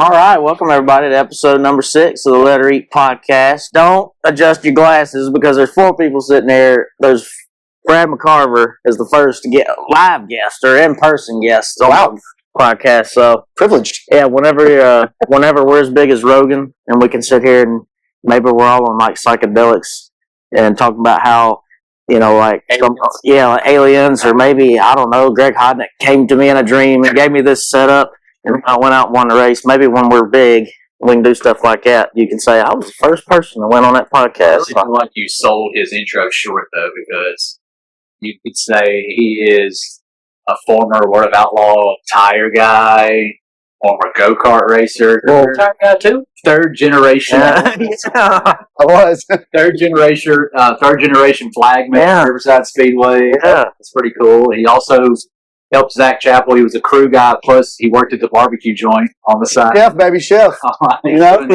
All right, welcome everybody to episode number 6 of the Let Her Eat podcast. Don't adjust your glasses because there's 4 people sitting there. There's Brad McCarver is the first live guest or in-person guest on the podcast. So privileged. Yeah, whenever we're as big as Rogan and we can sit here and maybe we're all on like psychedelics and talk about how like aliens, or maybe I don't know. Greg Hodnick came to me in a dream and gave me this setup. And I went out and won the race. Maybe when we're big, we can do stuff like that. You can say, I was the first person that went on that podcast. I feel like you sold his intro short, though, because you could say he is a former Word of Outlaw tire guy, former go-kart racer. Tire guy, too? Third generation. I was. Third generation flagman, Riverside Speedway. Yeah. That's pretty cool. He also helped Zach Chappell. He was a crew guy, plus he worked at the barbecue joint on the side. Chef, baby, chef. You know?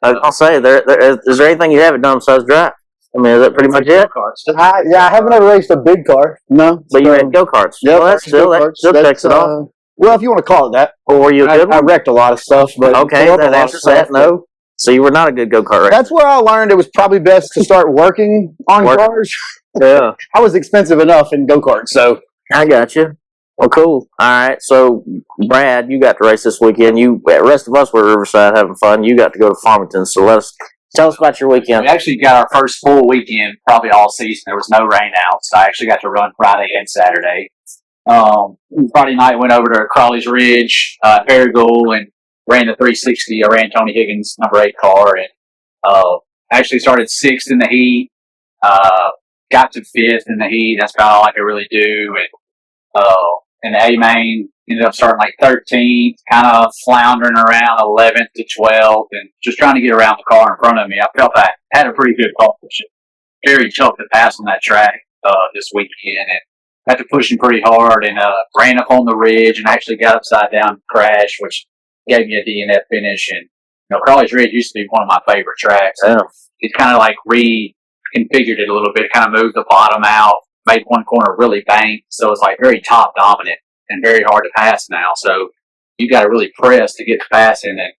I'll say, is there anything you haven't done besides drive? I mean, is that pretty much it? I haven't ever raced a big car. No. But you had go-karts. Yeah, well, that still checks it off. Well, if you want to call it that. Or were you a good one? I wrecked a lot of stuff. But okay, that answers that. No. So you were not a good go-kart racer. That's where I learned it was probably best to start working on cars. Yeah. I was expensive enough in go-karts, so. I got you. Well, cool. All right. So, Brad, you got to race this weekend. The rest of us were at Riverside having fun. You got to go to Farmington. So tell us about your weekend. We actually got our first full weekend, probably all season. There was no rain out, so I actually got to run Friday and Saturday. Friday night went over to Crawley's Ridge, Paragould, and ran the 360. I ran Tony Higgins' number 8 car, and actually started 6th in the heat. Got to 5th in the heat. That's about all I could really do. And the A-main ended up starting like 13th, kind of floundering around 11th to 12th, and just trying to get around the car in front of me. I felt I had a pretty good car. Very tough to pass on that track this weekend, and had to push him pretty hard, and ran up on the ridge and actually got upside down and crashed, which gave me a DNF finish. And Crawley's Ridge used to be one of my favorite tracks. Yeah. It kind of like reconfigured it a little bit, kind of moved the bottom out, made one corner really banked, so it's like very top dominant and very hard to pass now. So you got to really press to get to passing, and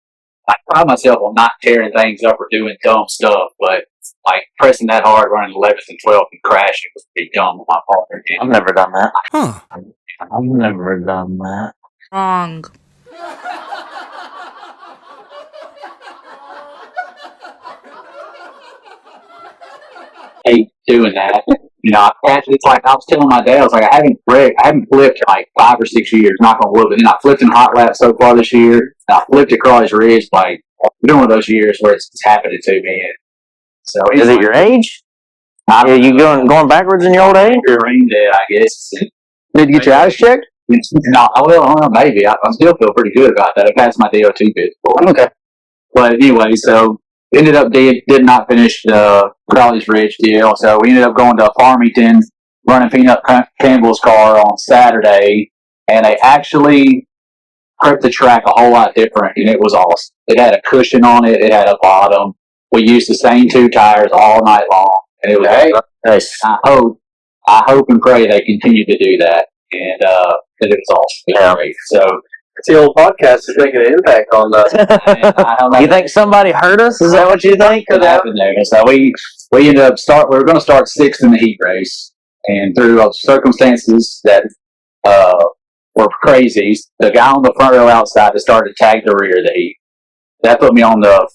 I pride myself on not tearing things up or doing dumb stuff, but like pressing that hard, running 11th and 12th and crashing was pretty dumb on my part. I've never done that. Huh. I've never done that. Wrong. Hate doing that. It's like I was telling my dad, I was like, I haven't flipped in like 5 or 6 years, knock on wood, but then I flipped in hot laps so far this year, and I flipped at Crawley's Ridge, like, been one of those years where it's happening to me. And so is it your age? Are you going backwards in your old age? Brain dead, I guess. Need to get your eyes checked? No, maybe. I still feel pretty good about that. I passed my DOT before. Okay. But anyway, so ended up did not finish the Crawley's Ridge deal. So we ended up going to Farmington, running Peanut Campbell's car on Saturday, and they actually prepped the track a whole lot different, and it was awesome. It had a cushion on it. It had a bottom. We used the same 2 tires all night long, and it was nice. I hope and pray they continue to do that, and it was awesome. Yeah. Great. So. The old podcast is making an impact on us. You think somebody hurt us? Is that what you think? Could happen there. So we ended up we were going to start 6th in the heat race, and through circumstances that were crazy, the guy on the front row outside decided to tag the rear of the heat. That put me on the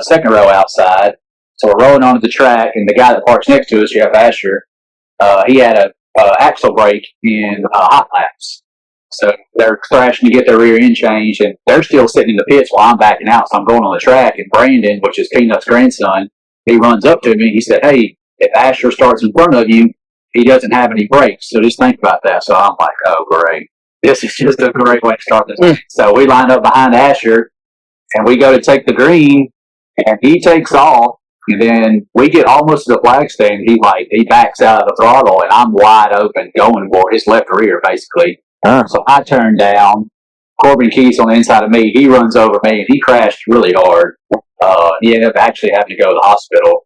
second row outside. So we're rolling onto the track, and the guy that parks next to us, Jeff Asher, he had a axle brake in hot laps. So they're crashing to get their rear end changed, and they're still sitting in the pits while I'm backing out. So I'm going on the track, and Brandon, which is Peanut's grandson, he runs up to me. He said, "Hey, if Asher starts in front of you, he doesn't have any brakes. So just think about that." So I'm like, "Oh, great. This is just a great way to start this." So we line up behind Asher, and we go to take the green, and he takes off. And then we get almost to the flag stand. He backs out of the throttle, and I'm wide open going for his left rear, basically. So I turn down. Corbin Keith's on the inside of me. He runs over me, and he crashed really hard. He ended up actually having to go to the hospital.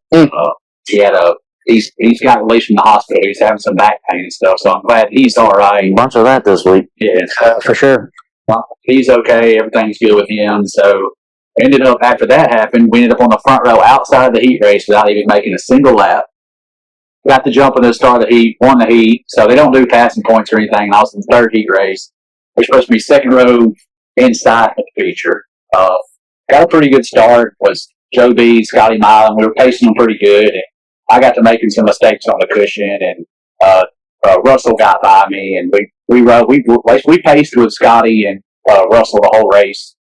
He's got released from the hospital. He's having some back pain and stuff. So I'm glad he's all right. A bunch of that this week. Yeah, for sure. Well, he's okay. Everything's good with him. So ended up after that happened, we ended up on the front row outside of the heat race without even making a single lap. Got the jump in the start of the heat, won the heat. So they don't do passing points or anything. And I was in the third heat race. We're supposed to be second row inside the feature. Got a pretty good start. Was Joe B, Scotty Milan. We were pacing them pretty good. And I got to making some mistakes on the cushion, and Russell got by me, and we paced with Scotty and Russell the whole race.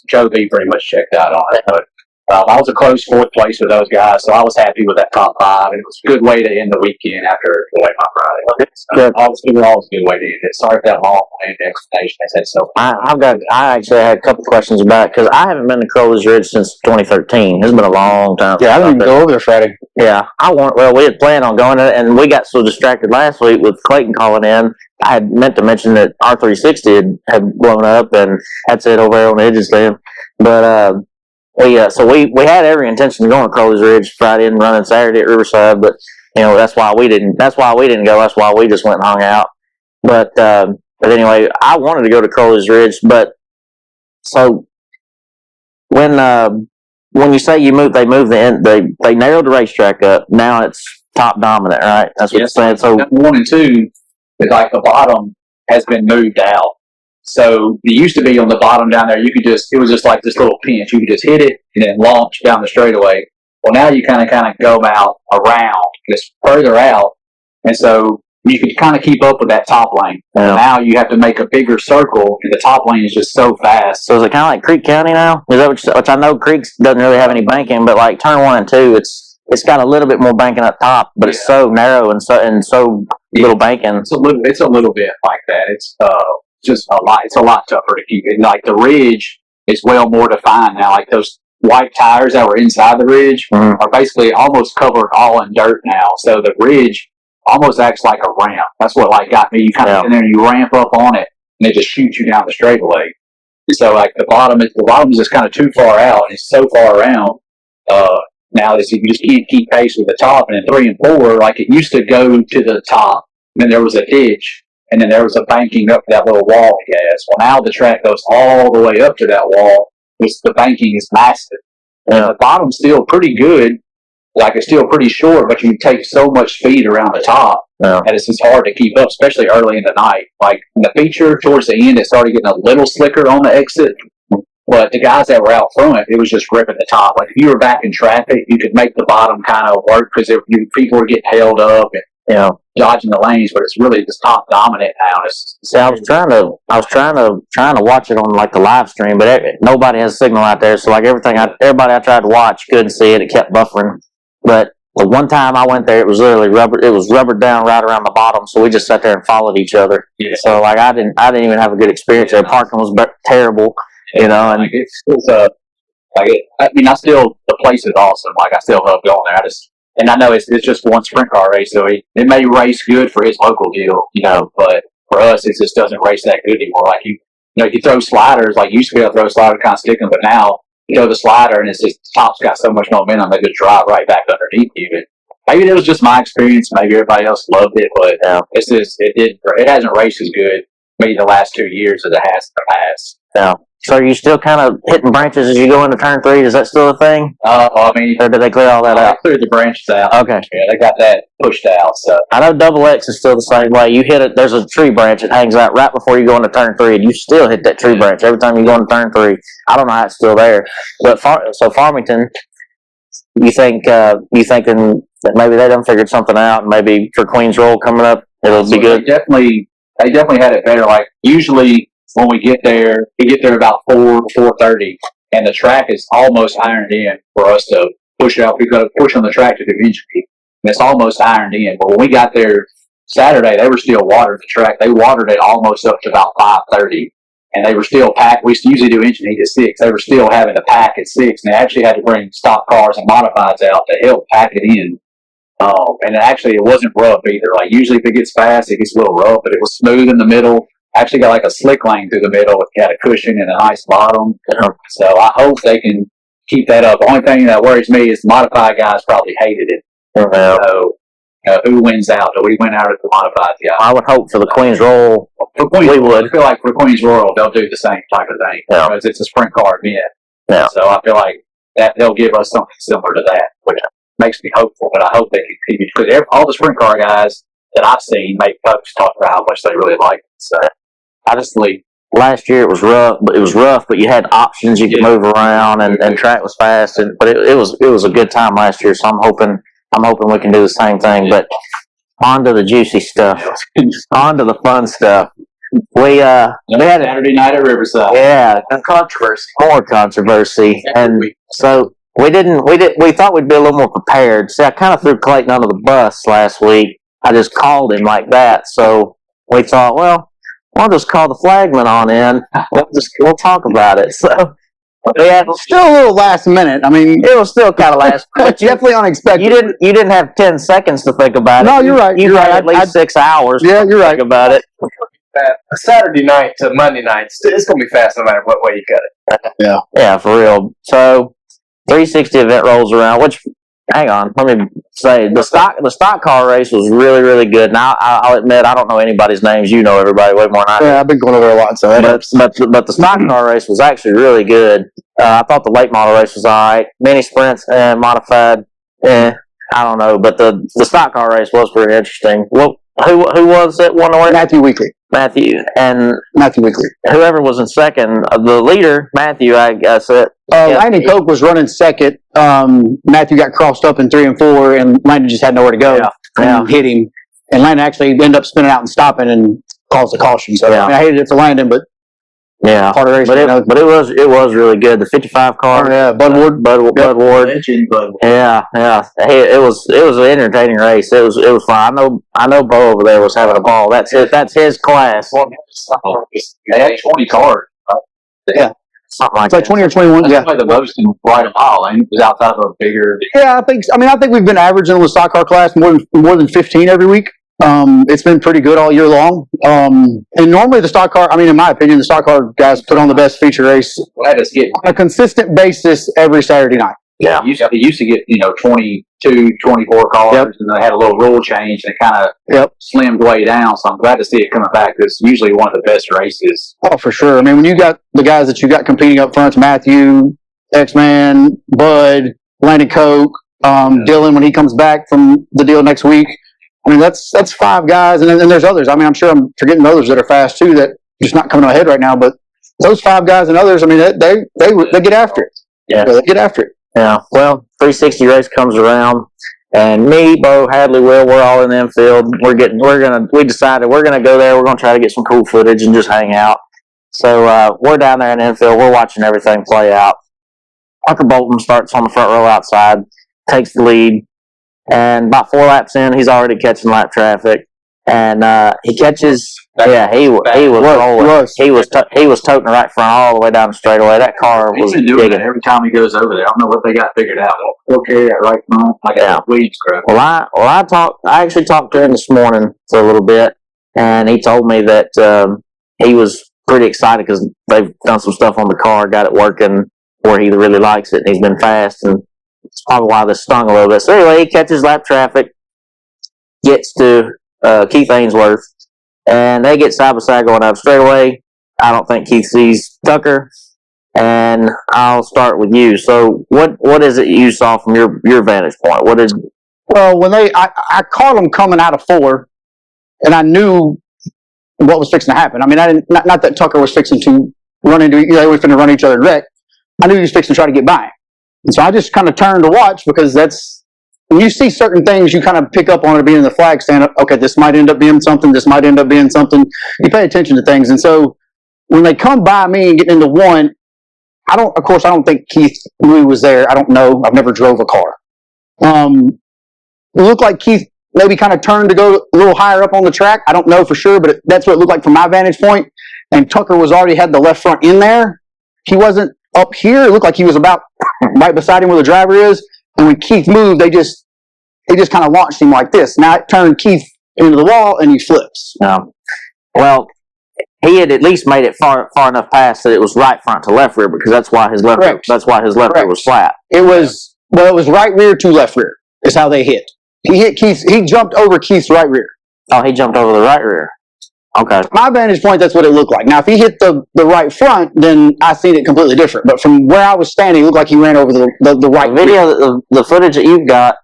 Joe B pretty much checked out on it, but I was a close fourth place with those guys, so I was happy with that top five, and it was a good way to end the weekend after the way my Friday went. So always a good way to end it. Sorry if that long explanation I said so. I actually had a couple questions about it because I haven't been to Crowley's Ridge since 2013. It's been a long time. Yeah, I didn't even go over there Friday. Yeah, we had planned on going, and we got so distracted last week with Clayton calling in. I had meant to mention that R360 had blown up, and that's it over there on the edges then. But we had every intention of going to Crowley's Ridge Friday and running Saturday at Riverside, but that's why we didn't go. That's why we just went and hung out. But anyway, I wanted to go to Crowley's Ridge, but so when you say they narrowed the racetrack up. Now it's top dominant, right? That's what you're saying. So 1 and 2 is like the bottom has been moved out. So it used to be on the bottom down there. It was just like this little pinch. You could just hit it and then launch down the straightaway. Well, now you kind of go out around, just further out, and so you can kind of keep up with that top lane. Yeah. Now you have to make a bigger circle, and the top lane is just so fast. So is it kind of like Creek County now? Is that which I know Creek doesn't really have any banking, but like turn 1 and 2, it's got a little bit more banking up top, but it's so narrow and so little banking. It's a little bit like that. It's just a lot. It's a lot tougher to keep it. Like the ridge is well more defined now. Like those white tires that were inside the ridge are basically almost covered all in dirt now. So the ridge almost acts like a ramp. That's what got me. You kind of get in there and you ramp up on it, and it just shoots you down the straightaway. So like the bottom is just kind of too far out, and it's so far around. Now that you just can't keep pace with the top, and then 3 and 4, like it used to go to the top, and then there was a ditch, and then there was a banking up that little wall he has. Well, now the track goes all the way up to that wall. The banking is massive. And the bottom's still pretty good. Like it's still pretty short, but you take so much speed around the top, and it's just hard to keep up, especially early in the night. Like in the feature, towards the end, it started getting a little slicker on the exit. But the guys that were out front, it was just ripping the top. Like if you were back in traffic, you could make the bottom kind of work because people were getting held up and dodging the lanes. But it's really just top dominant now. I was trying to watch it on like the live stream, but nobody has signal out there. So like everybody I tried to watch couldn't see it. It kept buffering. But the one time I went there, it was literally rubber. It was rubbered down right around the bottom. So we just sat there and followed each other. Yeah. So like I didn't even have a good experience there. Parking was terrible. And like the place is awesome. Like I still love going there. And I know it's just one sprint car race, so it may race good for his local deal, but for us, it just doesn't race that good anymore. Like you throw sliders, like you used to be able to throw sliders kind of stick them, but now you throw the slider and it's just the top's got so much momentum they just drive right back underneath you. And maybe it was just my experience. Maybe everybody else loved it, but it hasn't raced as good maybe the last 2 years as it has in the past. Yeah. So are you still kind of hitting branches as you go into turn 3? Is that still a thing? I mean, or did they clear all that out? They cleared the branches out. Okay. Yeah, they got that pushed out. So I know Double X is still the same way. You hit it. There's a tree branch that hangs out right before you go into turn 3, and you still hit that tree branch every time you go into turn 3. I don't know how it's still there, but Farmington, you thinking that maybe they done figured something out, and maybe for Queens Roll coming up, it'll be good. They definitely had it better. Like usually. When we get there about 4 to 4:30, and the track is almost ironed in for us to push out. We've got to push on the track to do engine heat, and it's almost ironed in. But when we got there Saturday, they were still watering the track. They watered it almost up to about 5:30, and they were still packed. We usually do engine heat at 6. They were still having to pack at 6, and they actually had to bring stock cars and modifieds out to help pack it in. And it wasn't rough either. Like usually if it gets fast, it gets a little rough, but it was smooth in the middle. Actually got like a slick lane through the middle. It had a cushion and a nice bottom. So I hope they can keep that up. The only thing that worries me is the modified guys probably hated it. So who wins out? Do we win out at the modified? Yeah. I would hope for the Queen's Royal. For Queen's We Royal, would. I feel like for Queen's Royal, they'll do the same type of thing because it's a sprint car event. Yeah. So I feel like that they'll give us something similar to that, which makes me hopeful. But I hope they continue because all the sprint car guys that I've seen make folks talk about how much they really like it. So I just believe. Last year it was rough, but you had options you could move around and track was fast, but it was a good time last year. So I'm hoping we can do the same thing. But on to the juicy stuff, on to the fun stuff. We had Saturday night at Riverside. Yeah, more controversy, and so we thought we'd be a little more prepared. See, I kind of threw Clayton under the bus last week. I just called him like that, so we thought, well, we'll just call the flagman on in. We'll talk about it. So Still a little last minute. I mean, it was still kind of last minute. definitely unexpected. You didn't have 10 seconds to think about it. No, you're right. You had at least 6 hours. Yeah, you're right Think about it. A Saturday night to Monday night, it's going to be fast no matter what way you cut it. Yeah, for real. So 360 event rolls around, which, hang on, let me say, the stock car race was really, really good. Now, I'll admit, I don't know anybody's names. You know everybody way more than I do. Yeah, I've been going over there a lot, so that helps. But the stock car race was actually really good. I thought the late model race was all right. Mini sprints and modified, I don't know. But the stock car race was pretty interesting. Well, who was it? Matthew Weekly. Matthew Weekly. Whoever was in second, the leader, Matthew, I guess it. Landon Coke was running second. Matthew got crossed up in 3 and 4, and Landon just had nowhere to go. And hit him. And Landon actually ended up spinning out and stopping and caused a caution. So I hated it for Landon, but part of the race. But it was really good. The 55 car. Oh, yeah, Bud Ward. Yeah. Hey, it was an entertaining race. It was fun. I know Bo over there was having a ball. That's his class. They had 20 cars. Yeah. Something like It's like 20 or 21. That's the most in quite a while, and it was outside of a bigger. Yeah, I think we've been averaging in the stock car class more than 15 every week. It's been pretty good all year long. And normally the stock car, in my opinion, the stock car guys put on the best feature race Let us get on a consistent basis every Saturday night. Yeah. They used to get 22, 24 cars, and they had a little rule change, and it kind of slimmed way down. So I'm glad to see it coming back. It's usually one of the best races. Oh, for sure. When you got the guys that you got competing up front, Matthew, X-Man, Bud, Landon Coke, Dylan when he comes back from the deal next week. That's 5 guys, and then there's others. I'm sure I'm forgetting others that are fast too that just not coming to my head right now. But those 5 guys and others, they get after it. Yeah, they get after it. Yeah. Well, 360 race comes around, and me, Bo, Hadley, Will, we're we decided we're gonna go there. We're gonna try to get some cool footage and just hang out. So we're down there in the infield. We're watching everything play out. Tucker Bolton starts on the front row outside, takes the lead. And about 4 laps in, he's already catching lap traffic, and he catches. He was rolling. He was toting the right front all the way down the straightaway. That car was been doing it every time he goes over there. I don't know what they got figured out. They'll carry that right front like a Williams crowd. I actually talked to him this morning for a little bit, and he told me that he was pretty excited because they've done some stuff on the car, got it working where he really likes it, and he's been fast and. It's probably why this stung a little bit. So anyway, he catches lap traffic, gets to Keith Ainsworth, and they get side by side going down the straightaway. I don't think Keith sees Tucker, and I'll start with you. So what is it you saw from your vantage point? Well, when I caught them coming out of 4, and I knew what was fixing to happen. I didn't not that Tucker was fixing to run into they were going to run each other and wreck. I knew he was fixing to try to get by him. And so I just kind of turned to watch because when you see certain things, you kind of pick up on it being in the flag stand. Okay, this might end up being something. This might end up being something. You pay attention to things. And so when they come by me and get into 1, I don't think Keith Louis was there. I don't know. I've never drove a car. It looked like Keith maybe kind of turned to go a little higher up on the track. I don't know for sure, but that's what it looked like from my vantage point. And Tucker was already had the left front in there. He wasn't up here. It looked like he was about right beside him where the driver is. And when Keith moved, they just kind of launched him like this. Now it turned Keith into the wall and he flips. Well, he had at least made it far enough past that it was right front to left rear because that's why his left rear was flat. It was right rear to left rear is how they hit. He hit Keith. He jumped over Keith's right rear. Oh, he jumped over the right rear. Okay. My vantage point, that's what it looked like. Now, if he hit the right front, then I seen it completely different. But from where I was standing, it looked like he ran over the right The rear. video, the footage that you've got,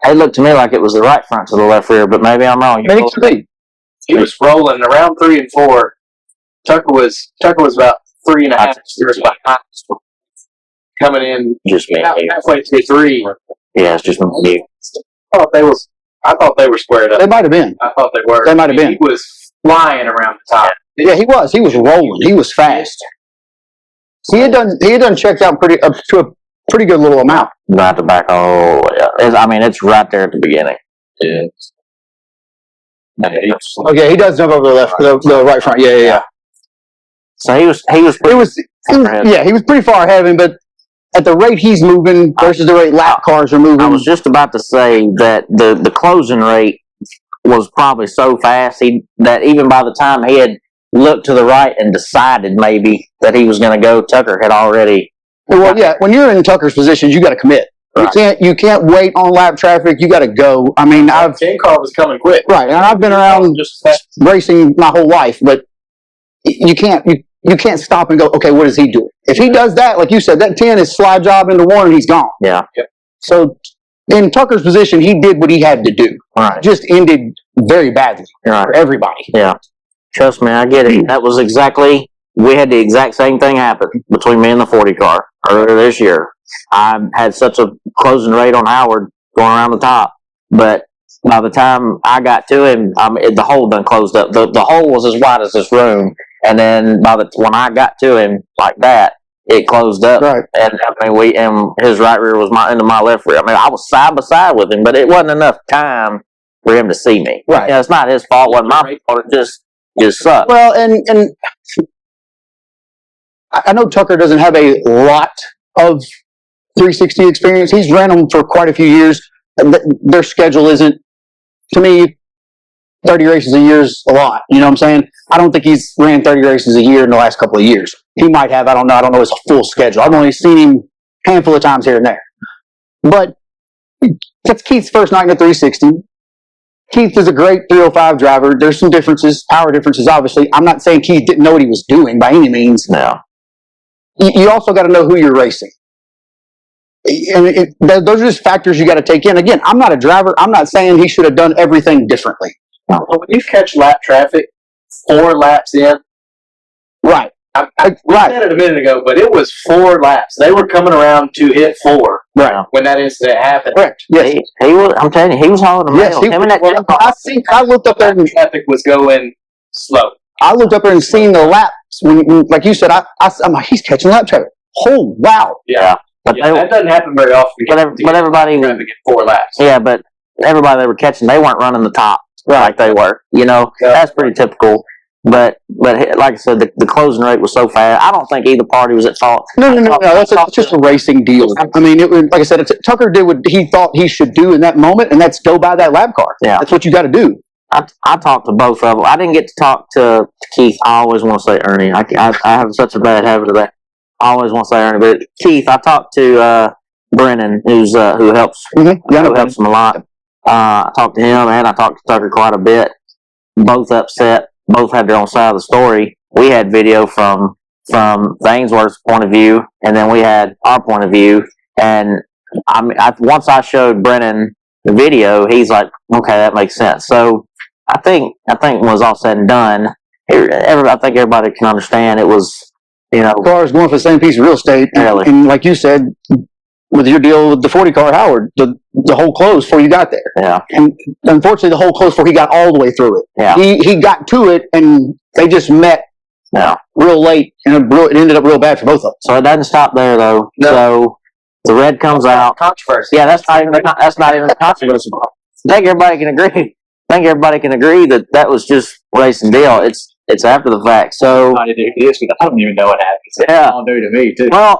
it looked to me like it was the right front to the left rear, but maybe I'm wrong. Maybe it could be. He was rolling around 3 and 4. Tucker was about 3.5 years behind. Coming in Just me. halfway through 3. Yeah, it's just me. I thought they were squared up. They might have been. I thought they were. They might have been. He was flying around the top. Yeah, he was. He was rolling. He was fast. He had done checked out up to a pretty good little amount. Not the back all the way up. I mean, it's right there at the beginning. Yeah. Okay, he does jump over the right front. Yeah. So he was pretty He was pretty far ahead of him, but at the rate he's moving versus the rate lap cars are moving. I was just about to say that the closing rate was probably so fast that even by the time he had looked to the right and decided maybe that he was going to go, Tucker had already. Well, yeah, when you're in Tucker's position, you got to commit. Right. You can't wait on lap traffic. You got to go. I mean, The 10 car was coming quick. Right, and I've been around just fast. racing my whole life, but you can't stop and go, okay, what is he doing? If he does that, like you said, that 10 is slide job into 1 and he's gone. Yeah. So in Tucker's position, he did what he had to do. Right. Just ended very badly Right. for everybody. Yeah. Trust me, I get it. That was we had the exact same thing happen between me and the 40 car earlier this year. I had such a closing rate on Howard going around the top, but by the time I got to him, the hole done closed up. The hole was as wide as this room, and then when I got to him like that, it closed up. Right. And I mean, and his right rear was into my left rear. I mean, I was side by side with him, but it wasn't enough time for him to see me. Right. It's not his fault. It wasn't my fault. It just sucked. Well, and I know Tucker doesn't have a lot of 360 experience. He's ran them for quite a few years. Their schedule isn't, to me, 30 races a year is a lot. You know what I'm saying? I don't think he's ran 30 races a year in the last couple of years. He might have. I don't know. I don't know his full schedule. I've only seen him a handful of times here and there. But that's Keith's first night in the 360. Keith is a great 305 driver. There's some differences, power differences, obviously. I'm not saying Keith didn't know what he was doing by any means. No. You also got to know who you're racing. And those are just factors you got to take in. Again, I'm not a driver. I'm not saying he should have done everything differently. Well, when you catch lap traffic 4 laps in, Right. I Right. said it a minute ago, but it was 4 laps. They were coming around to hit 4 Right. when that incident happened. Correct. Yes. He was. I'm telling you, he was hauling the Yes. mail. Him and that Well, I looked up there and Traffic was going slow. seen the laps when like you said, I'm like, he's catching lap traffic. Oh, wow. Yeah. But Yeah, that doesn't happen very often. but everybody, trying to get 4 laps. yeah, but everybody they were catching, they weren't running the top like they were. You know, Yeah. that's pretty typical. But like I said, the closing rate was so fast. I don't think either party was at fault. No. That's just a racing deal. I mean, it was, like I said, Tucker did what he thought he should do in that moment, and that's go by that lap car. Yeah. That's what you got to do. I talked to both of them. I didn't get to talk to Keith. I always want to say Ernie. I have such a bad habit of that. I always want to say Ernie, but Keith. I talked to Brennan, who helps Mm-hmm. Yeah, who helps him a lot. I talked to him, and I talked to Tucker quite a bit. Both upset. Both had their own side of the story. We had video from Thainsworth's point of view, and then we had our point of view. And once I showed Brennan the video, he's like, "Okay, that makes sense." So I think when it was all said and done, I think everybody can understand it was, Cars going for the same piece of real estate, Really. and like you said, with your deal with the 40 car Howard, the whole close before you got there. yeah, And unfortunately, the whole close before he got all the way through it. yeah, He got to it, and they just met yeah. real late, and it ended up real bad for both of them. So it doesn't stop there though. No. So the red comes out. Controversy. Yeah, that's not even the controversy. I think everybody can agree. That was just racing deal. It's after the fact. So I don't even know what happened. It's Yeah. all new to me too. well,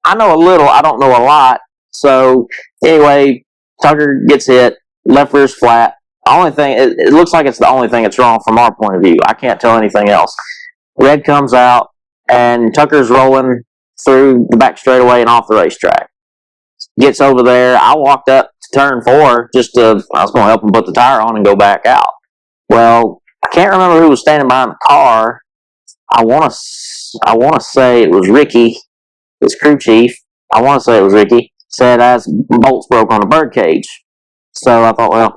I know a little. I don't know a lot. So anyway, Tucker gets hit. Left rear's flat. The only thing it looks like it's the only thing that's wrong from our point of view. I can't tell anything else. Red comes out, and Tucker's rolling through the back straightaway and off the racetrack. Gets over there. I walked up to turn 4 I was going to help him put the tire on and go back out. Well, I can't remember who was standing behind the car. I want to say it was Ricky, his crew chief. I want to say it was Ricky. Said as bolts broke on the bird cage. So I thought, well,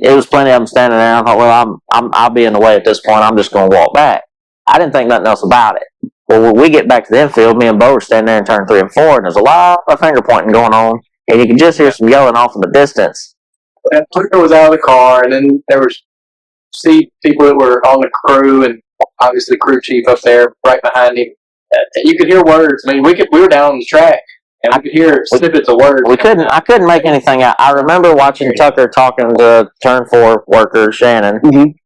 it was plenty of them standing there. I thought, well, I'll be in the way at this point. I'm just going to walk back. I didn't think nothing else about it. Well, when we get back to the infield, me and Bo were standing there in turn 3 and 4, and there's a lot of finger pointing going on, and you can just hear some yelling off in the distance. And Tucker was out of the car, and then there was people that were on the crew, and obviously the crew chief up there right behind him. And you could hear words. I mean, we were down on the track, and I could hear snippets of words. I couldn't make anything out. I remember watching Tucker talking to turn 4 worker Shannon,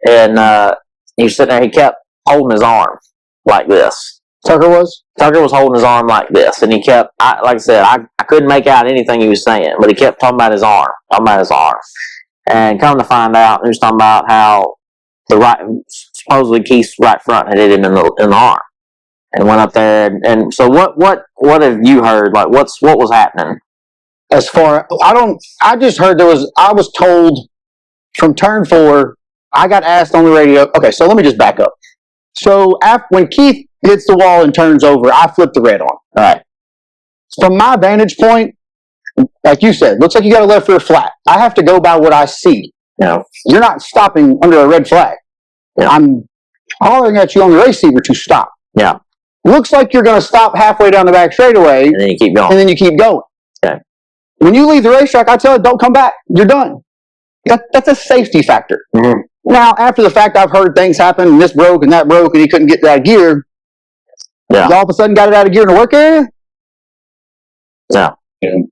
and he was sitting there. He kept holding his arm like this. Tucker was holding his arm like this, and he kept. Like I said, I couldn't make out anything he was saying, but he kept talking about his arm, and come to find out, he was talking about how supposedly Keith's right front had hit him in the arm. And went up there, and so what have you heard? Like, what was happening? As far, I just heard I was told from turn 4, I got asked on the radio. Okay, so let me just back up. So when Keith hits the wall and turns over, I flip the red on. All right. From my vantage point, like you said, looks like you got a left rear flat. I have to go by what I see. No. You're not stopping under a red flag. Yeah. I'm hollering at you on the receiver to stop. Yeah. Looks like you're going to stop halfway down the back straightaway. And then you keep going. Okay. When you leave the racetrack, I tell you, don't come back. You're done. That's a safety factor. Mm-hmm. Now, after the fact, I've heard things happen, and this broke, and that broke, and he couldn't get that gear. Yeah. You all of a sudden got it out of gear in the work area? Yeah. You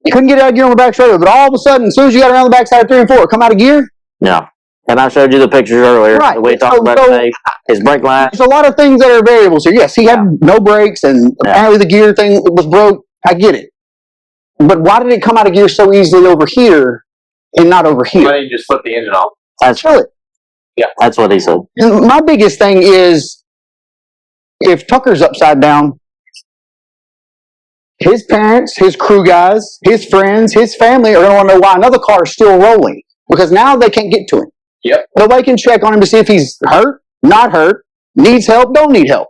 couldn't get it out of gear on the back straightaway, but all of a sudden, as soon as you got around the backside of 3 and 4, come out of gear? Yeah. And I showed you the pictures earlier. Right. We talked about today. His brake line. There's a lot of things that are variables here. Yes, he had no brakes, and apparently the gear thing was broke. I get it. But why did it come out of gear so easily over here and not over here? Why didn't you just flip the engine off? That's really. Yeah, that's what he said. And my biggest thing is, if Tucker's upside down, his parents, his crew guys, his friends, his family are going to want to know why another car is still rolling, because now they can't get to him. Yep. Nobody can check on him to see if he's hurt, not hurt, needs help, don't need help.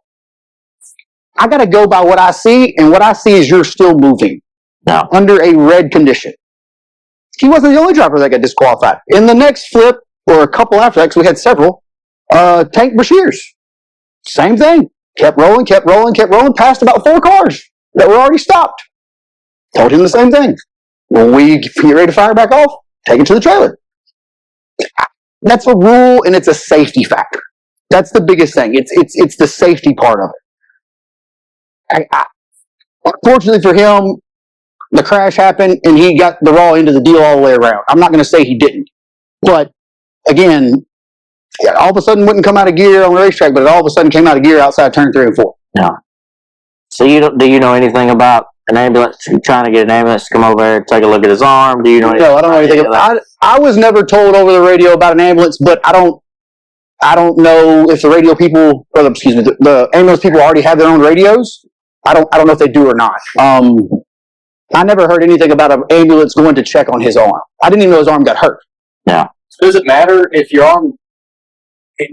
I got to go by what I see, and what I see is you're still moving under a red condition. He wasn't the only driver that got disqualified. In the next flip, or a couple after that, because we had several, Tank Brashears. Same thing. Kept rolling, passed about 4 cars that were already stopped. Told him the same thing. When we get ready to fire back off, take it to the trailer. That's a rule, and it's a safety factor. That's the biggest thing. It's the safety part of it. Fortunately for him, the crash happened, and he got the raw end of the deal all the way around. I'm not going to say he didn't, but again, all of a sudden wouldn't come out of gear on the racetrack, but it all of a sudden came out of gear outside turn 3 and 4. Yeah. So do you know anything about an ambulance, trying to get an ambulance to come over there and take a look at his arm? Do you know anything? No, I don't know anything about I was never told over the radio about an ambulance, but I don't know if the radio people, or the ambulance people already have their own radios. I don't know if they do or not. I never heard anything about an ambulance going to check on his arm. I didn't even know his arm got hurt. Yeah. So does it matter if your arm,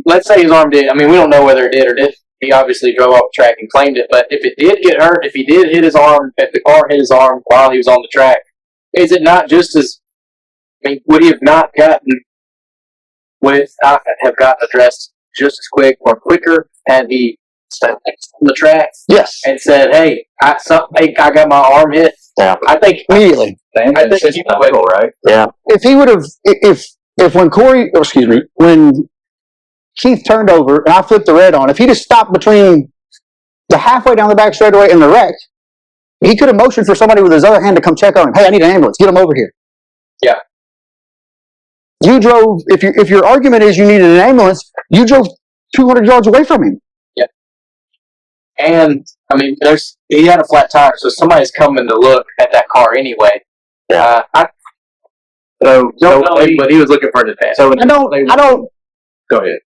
let's say his arm did, I mean, we don't know whether it did or didn't. He obviously drove off the track and claimed it, but if it did get hurt, if he did hit his arm, if the car hit his arm while he was on the track, is it not just as, I mean, would he have not gotten addressed just as quick or quicker had he stepped on the track? Yes. And said, hey, I got my arm hit. Yeah. I think immediately. I think he will, right? Yeah. If he would have, if when Keith turned over and I flipped the red on, if he'd have stopped between the halfway down the back straightaway and the wreck, he could have motioned for somebody with his other hand to come check on him. Hey, I need an ambulance. Get him over here. Yeah. You drove, if your argument is you needed an ambulance, you drove 200 yards away from him. Yeah. And, I mean, he had a flat tire, so somebody's coming to look at that car anyway. Yeah. But he was looking for an advance. So go ahead.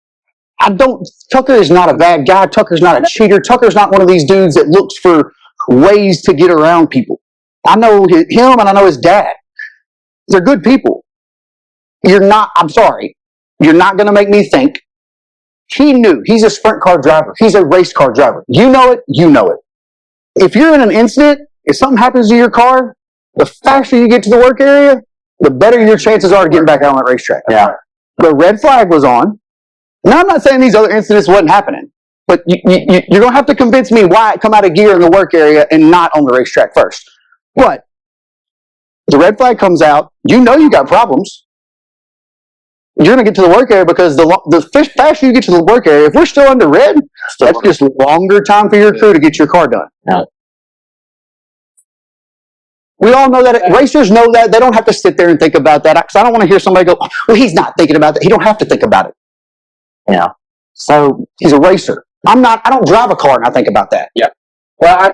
Tucker is not a bad guy. Tucker's not a cheater. Tucker's not one of these dudes that looks for ways to get around people. I know him and I know his dad. They're good people. I'm sorry. You're not going to make me think. He knew. He's a sprint car driver. He's a race car driver. You know it. You know it. If you're in an incident, if something happens to your car, the faster you get to the work area, the better your chances are of getting back out on that racetrack. Yeah. The red flag was on. Now, I'm not saying these other incidents wasn't happening, but you're going to have to convince me why it come out of gear in the work area and not on the racetrack first. But the red flag comes out. You know you got problems. You're going to get to the work area because the faster you get to the work area, if we're still under red, that's just longer time for your crew to get your car done. Yeah. We all know that. Racers know that. They don't have to sit there and think about that. Because I don't want to hear somebody go, well, he's not thinking about that. He don't have to think about it. Yeah. So he's a racer. I don't drive a car and I think about that. Yeah. Well,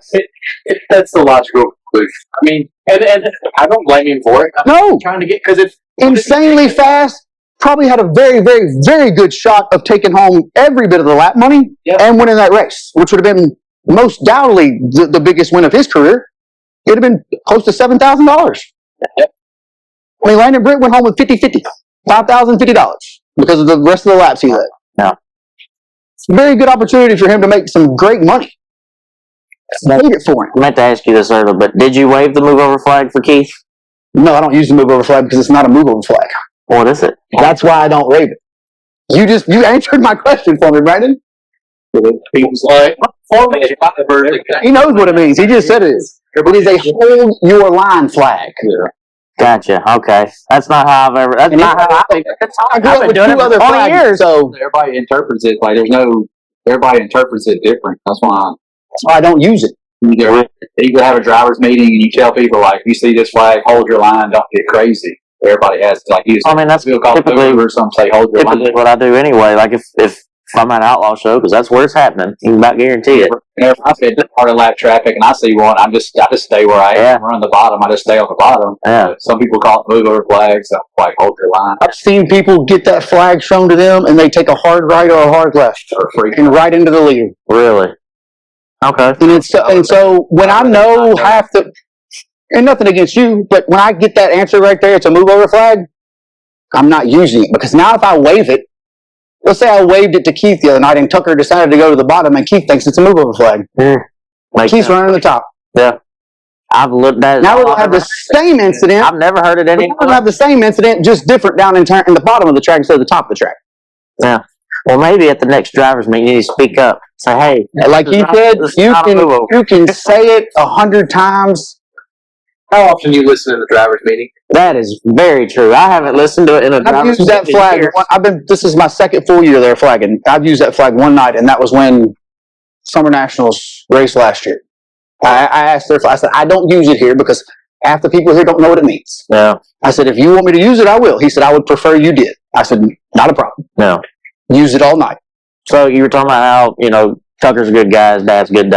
that's the logical conclusion. I mean, and I don't blame him for it. No. Trying to get, because it's insanely fast. Probably had a very, very, very good shot of taking home every bit of the lap money and winning that race, which would have been most doubtedly the biggest win of his career. It would have been close to $7,000. Yep. I mean, Landon Britt went home with $50, $5,050 because of the rest of the laps he led. Yeah. It's a very good opportunity for him to make some great money. I hate it for him. I meant to ask you this earlier, but did you wave the move over flag for Keith? No, I don't use the move over flag because it's not a move over flag. What is it? That's why I don't wave it. You answered my question for me, Brandon. He was like, he knows what it means. He just said it is. It is a hold your line flag. Gotcha. Okay. That's not how I've ever. That's not how I grew up with 2 other flags, years. so Everybody interprets it like everybody interprets it different. That's why I don't use it. you have a driver's meeting and you tell people like, you see this flag, hold your line, don't get crazy. Everybody has to like use. I mean, that's typically or some say hold your line. what I do anyway. Like if I'm at an outlaw show, because that's where it's happening, you can about guarantee it. If I fit part of lap traffic and I see one, I just stay where I am. Run the bottom. I just stay on the bottom. Yeah. Some people call it move over flags. So like hold your line. I've seen people get that flag shown to them and they take a hard right or a hard left Or free. and right into the leader. Really? Okay. And so when I know half the, and nothing against you, but when I get that answer right there, it's a move over flag. I'm not using it because now if I wave it, let's say I waved it to Keith the other night and Tucker decided to go to the bottom and Keith thinks it's a move over flag. Keith's running the top. Yeah. I've looked at it. Now we'll have the same incident. I've never heard it anywhere. We'll have the same incident, just different down in the bottom of the track instead of the top of the track. Yeah. Well, maybe at the next driver's meeting, you need to speak up. Say, hey. Like he said, you can say it 100 times. How often do you listen to the driver's meeting? That is very true. I haven't listened to it in a I've driver's used that meeting flag. years. This is my second full year there flagging. I've used that flag one night, and that was when Summer Nationals race last year. I asked her, I said, I don't use it here because half the people here don't know what it means. Yeah. I said, if you want me to use it, I will. He said, I would prefer you did. I said, not a problem. No. Use it all night. So you were talking about how, Tucker's a good guy, his dad's a good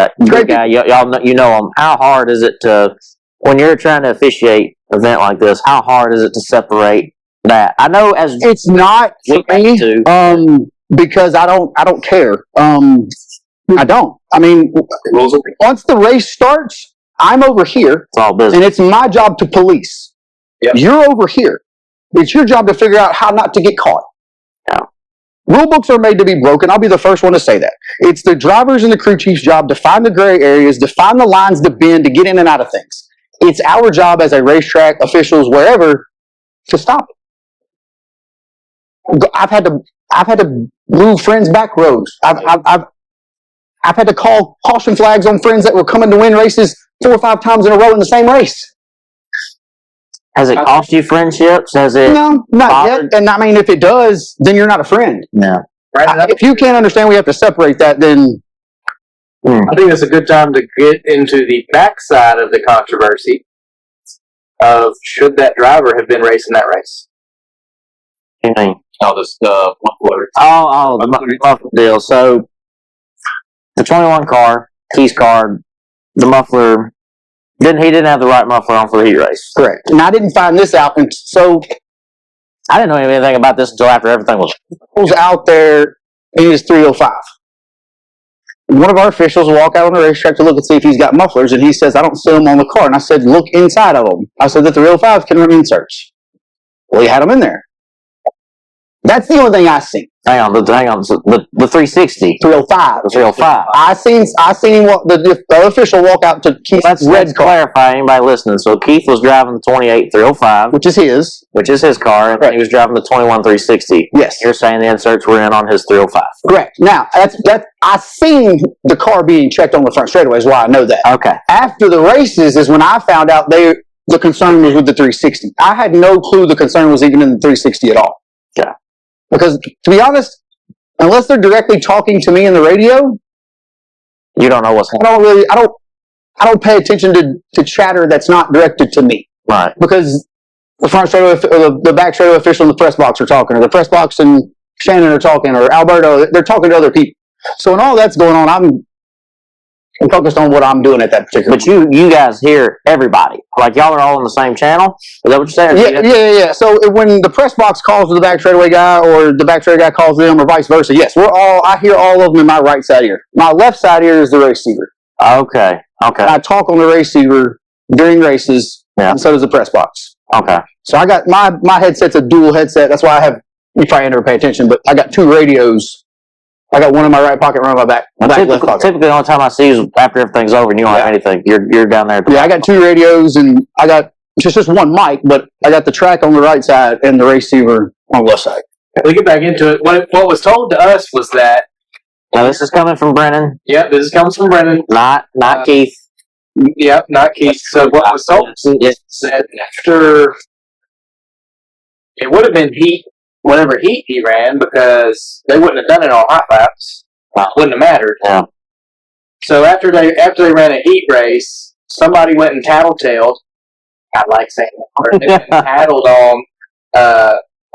guy. Y'all know, him. How hard is it to, when you're trying to officiate an event like this, how hard is it to separate that? I know it's not for me, because I don't care. I don't. I mean, once the race starts, I'm over here, it's all business. and it's my job to police. Yep. You're over here. It's your job to figure out how not to get caught. Yeah. Rule books are made to be broken. I'll be the first one to say that. It's the drivers and the crew chief's job to find the gray areas, to find the lines to bend, to get in and out of things. It's our job as a racetrack officials, wherever, to stop it. I've had to move friends back roads. I've had to call caution flags on friends that were coming to win races 4 or 5 times in a row in the same race. Has it cost you friendships? Has it? No, not yet. And I mean, if it does, then you're not a friend. No. If you can't understand we have to separate that, then I think it's a good time to get into the backside of the controversy of should that driver have been racing that race? What do you mean? Oh, the Muffler. Oh, the Muffler deal. So the 21 car, Keith's car, the Muffler, he didn't have the right muffler on for the heat race. correct. And I didn't find this out, and so I didn't know anything about this until after everything was out there in his 305. One of our officials walk out on the racetrack to look and see if he's got mufflers, and he says, I don't see them on the car. And I said, look inside of them. I said that the 305s can run inserts. Well, he had them in there. That's the only thing I seen. Hang on. The 360. 305. The 305. I seen him walk, the official walk out to Keith's Let's red car, clarify, anybody listening. So Keith was driving the 28 305, which is his. which is his car, and Right. he was driving the 21 360. Yes. You're saying the inserts were in on his 305. Correct. Now, I seen the car being checked on the front straightaway, is why I know that. Okay. After the races is when I found out the concern was with the 360. I had no clue the concern was even in the 360 at all. Yeah. Because, to be honest, unless they're directly talking to me in the radio, You don't know what's happening. I don't pay attention to chatter that's not directed to me. Right. Because the front straightaway, or the back straightaway official in the press box are talking, or the press box and Shannon are talking, or Alberto, they're talking to other people. So when all that's going on, I'm focused on what I'm doing at that particular But you guys hear everybody. Like, y'all are all on the same channel? Is that what you're saying? Yeah. So when the press box calls to the back straightaway guy, or the back straightaway guy calls them, or vice versa, yes, I hear all of them in my right side ear. My left side ear is the receiver. Okay. And I talk on the receiver during races, Yeah. and so does the press box. Okay. So I got my headset's a dual headset. That's why you probably never pay attention, but I got two radios. I got one in my right pocket, one in my left pocket. Typically, the only time I see you is after everything's over and you don't have anything. You're down there. Yeah, I got two radios, and I got just one mic, but I got the track on the right side and the receiver on the left side. We get back into it. What was told to us was that. Now, this is coming from Brennan. Yep, this comes from Brennan. Not Keith. Yep, not Keith. So what was told is that after it would have been heat, whatever heat he ran, because they wouldn't have done it on hot laps. Wouldn't have mattered. Yeah. So after they ran a heat race, somebody went and tattletaled. I like saying that. Tattled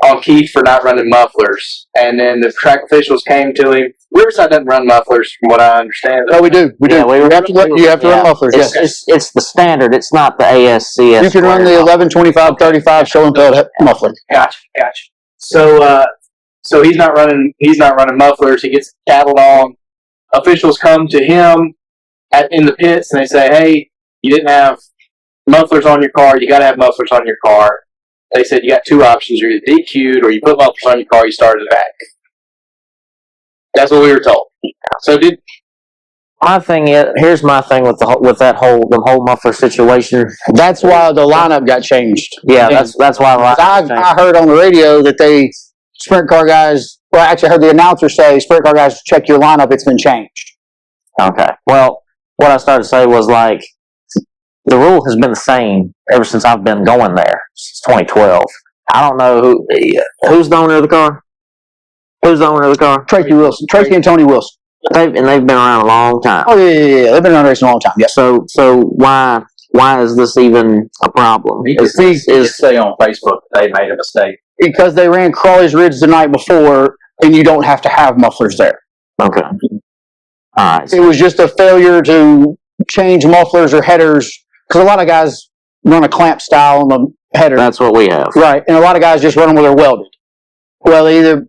on Keith for not running mufflers, and then the track officials came to him. Riverside doesn't run mufflers, from what I understand. No, we do. Yeah, you have to run mufflers. It's, Yes. it's the standard. It's not the ASCS. You can run the 11, 25, 35 Schoenfeld muffler. Gotcha. So he's not running mufflers. He gets tattled on. Officials come to him in the pits and they say, "Hey, you didn't have mufflers on your car. You got to have mufflers on your car." They said you got two options: you're either DQ'd or you put mufflers on your car. You started back. That's what we were told. So my thing is, here's my thing with the whole muffler situation. That's why the lineup got changed. Yeah, that's why the lineup changed. I heard on the radio that sprint car guys. Well, actually, I heard the announcer say, "Sprint car guys, check your lineup. It's been changed." Okay. Well, what I started to say was like, the rule has been the same ever since I've been going there since 2012. I don't know who's the owner of the car. Who's the owner of the car? Tracy and Tony Wilson. They've been around a long time. Oh yeah. They've been around racing a long time. Yes. So why is this even a problem? He just say on Facebook that they made a mistake. Because they ran Crawley's Ridge the night before, and you don't have to have mufflers there. Okay. All right. It was just a failure to change mufflers or headers, because a lot of guys run a clamp style on the header. That's what we have. Right, and a lot of guys just run them where they're welded. Well,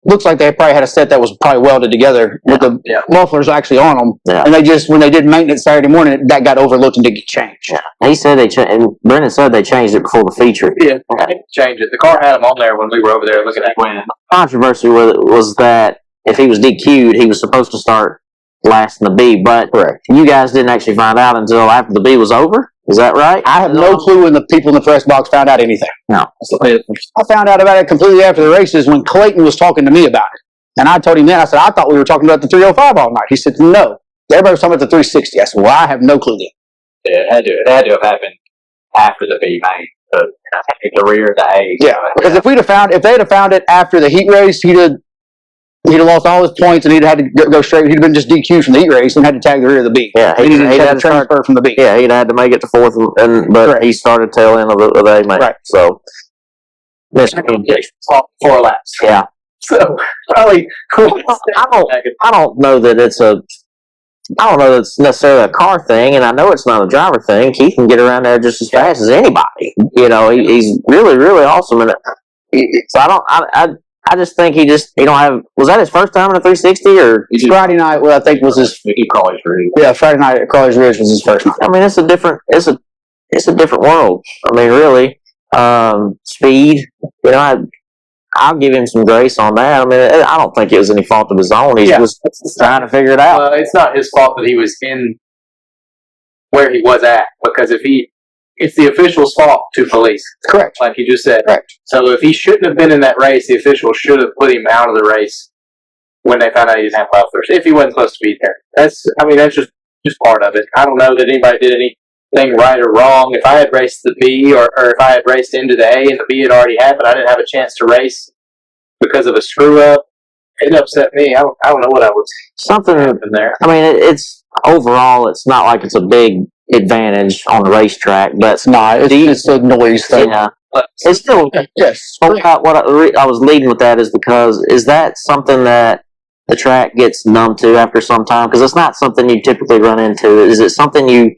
looks like they probably had a set that was probably welded together with the mufflers actually on them. Yeah. And when they did maintenance Saturday morning, that got overlooked and didn't get changed. Yeah. He said and Brendan said they changed it before the feature. Yeah, changed it. The car had them on there when we were over there looking at it. Controversy was that if he was DQ'd, he was supposed to start last in the B, but Correct. You guys didn't actually find out until after the B was over? Is that right? I have no clue when the people in the press box found out anything. No. I found out about it completely after the races when Clayton was talking to me about it. And I told him then, I said, I thought we were talking about the 305 all night. He said, no. Everybody was talking about the 360. I said, well, I have no clue then. Yeah, it had to have happened after the B main. The rear of the A. Yeah, because if they'd have found it after the heat race, he'd have lost all his points and he'd had to go straight. He'd have been just DQ'd from the heat race and had to tag the rear of the B. Yeah, he'd had to transfer from the B. Yeah, he'd had to make it to fourth, but he started tail end of the A main. Right. So miscommunication. 4 laps. Yeah. So probably cool. I don't know that it's necessarily a car thing, and I know it's not a driver thing. Keith can get around there just as fast as anybody. You know, he's really, really awesome in it. So I just think he don't have. Was that his first time in a 360 or Friday night? Well, I think was his. Crawley's Ridge. Yeah, Friday night at Crawley's Ridge was his first night. I mean, it's a different world. I mean, really, Speed. You know, I'll give him some grace on that. I mean, I don't think it was any fault of his own. He's just trying to figure it out. Well, it's not his fault that he was in where he was at, because it's the official's fault to police. Correct. Like you just said. Correct. So if he shouldn't have been in that race, the official should have put him out of the race when they found out he didn't have mufflers. If he wasn't supposed to be there, that's just part of it. I don't know that anybody did anything right or wrong. If I had raced the B, or if I had raced into the A and the B had already happened, I didn't have a chance to race because of a screw up. It upset me. I don't know what I would happen there. I mean, it's overall, it's not like it's a big advantage on the racetrack, but It's not. It's a noise thing. yeah, it's still. Yes. What I was leading with that is because is that something that the track gets numb to after some time? Because it's not something you typically run into. Is it something you,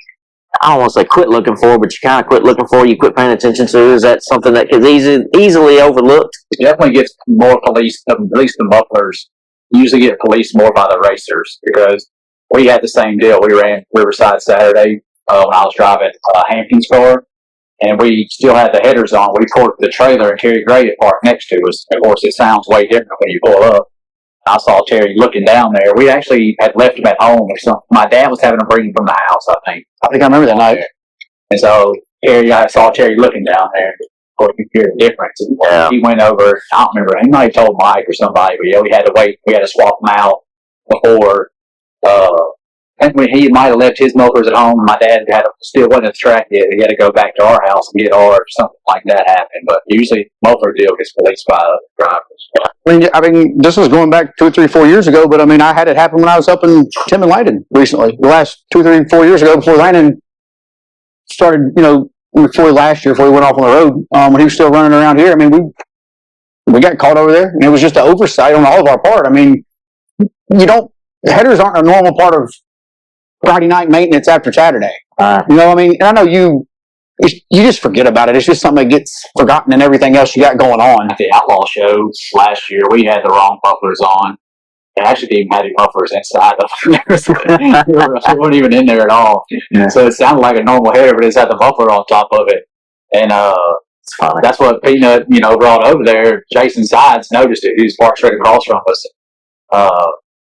I don't want to say quit looking for, but you kind of quit looking for, you quit paying attention to? Is that something that is easily overlooked? It definitely gets more policed, at least the mufflers usually get policed more by the racers, because we had the same deal. We ran Riverside Saturday when I was driving Hampton's car, and we still had the headers on. We torqued the trailer, and Terry Gray had parked next to us. Of course, it sounds way different when you pull up. I saw Terry looking down there. We actually had left him at home or something. My dad was having to bring him from the house, I think. I remember that night. And so I saw Terry looking down there. Of course, you hear the difference. Yeah. He went over, I don't remember, he might have told Mike or somebody, but yeah, we had to wait. We had to swap them out before. And when he might have left his mufflers at home, my dad still wasn't at the track yet. He had to go back to our house and get ours, something like that happened. But usually, muffler deal gets policed by other drivers. I mean, this was going back 2, 3, 4 years ago, but I mean, I had it happen when I was up in Tim and Landon recently. The last 2, 3, 4 years ago, before Landon started, before last year, before he went off on the road, when he was still running around here. I mean, we got caught over there, and it was just an oversight on all of our part. I mean, headers aren't a normal part of Friday night maintenance after Saturday. You know what I mean? And I know you just forget about it. It's just something that gets forgotten in everything else you got going on. At the Outlaw show last year, we had the wrong mufflers on. And actually didn't even have the mufflers inside of them. We weren't even in there at all. Yeah. So it sounded like a normal header, but it had the muffler on top of it. And that's what Peanut, brought over there. Jason Sides noticed it. He was parked straight across from us.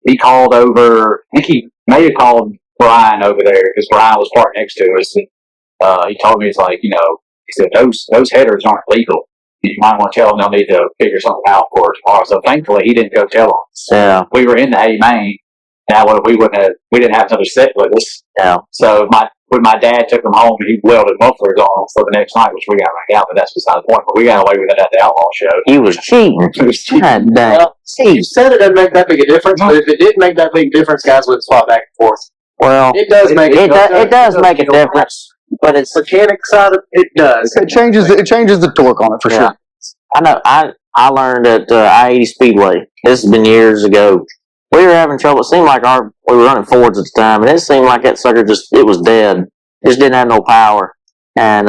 He called over, I think he may have called Brian over there, because Brian was parked next to us. And, he told me, it's like, he said, those headers aren't legal. You might want to tell them they'll need to figure something out for us tomorrow. So thankfully, he didn't go tell us. Yeah. We were in the A main. Now we didn't have another set with us. Yeah. So when my dad took them home, and he welded mufflers on for the next night, which we got back out, but that's beside the point. But we got away with it at the Outlaw show. He was cheating. Well, you said it doesn't make that big a difference, but if it did make that big difference, guys would swap back and forth. Well, it does make it does make a difference, but it's mechanic side of it does. It changes the torque on it for sure. I know. I learned at I-80 Speedway. This has been years ago. We were having trouble. It seemed like we were running Fords at the time, and it seemed like that sucker it was dead. It just didn't have no power. And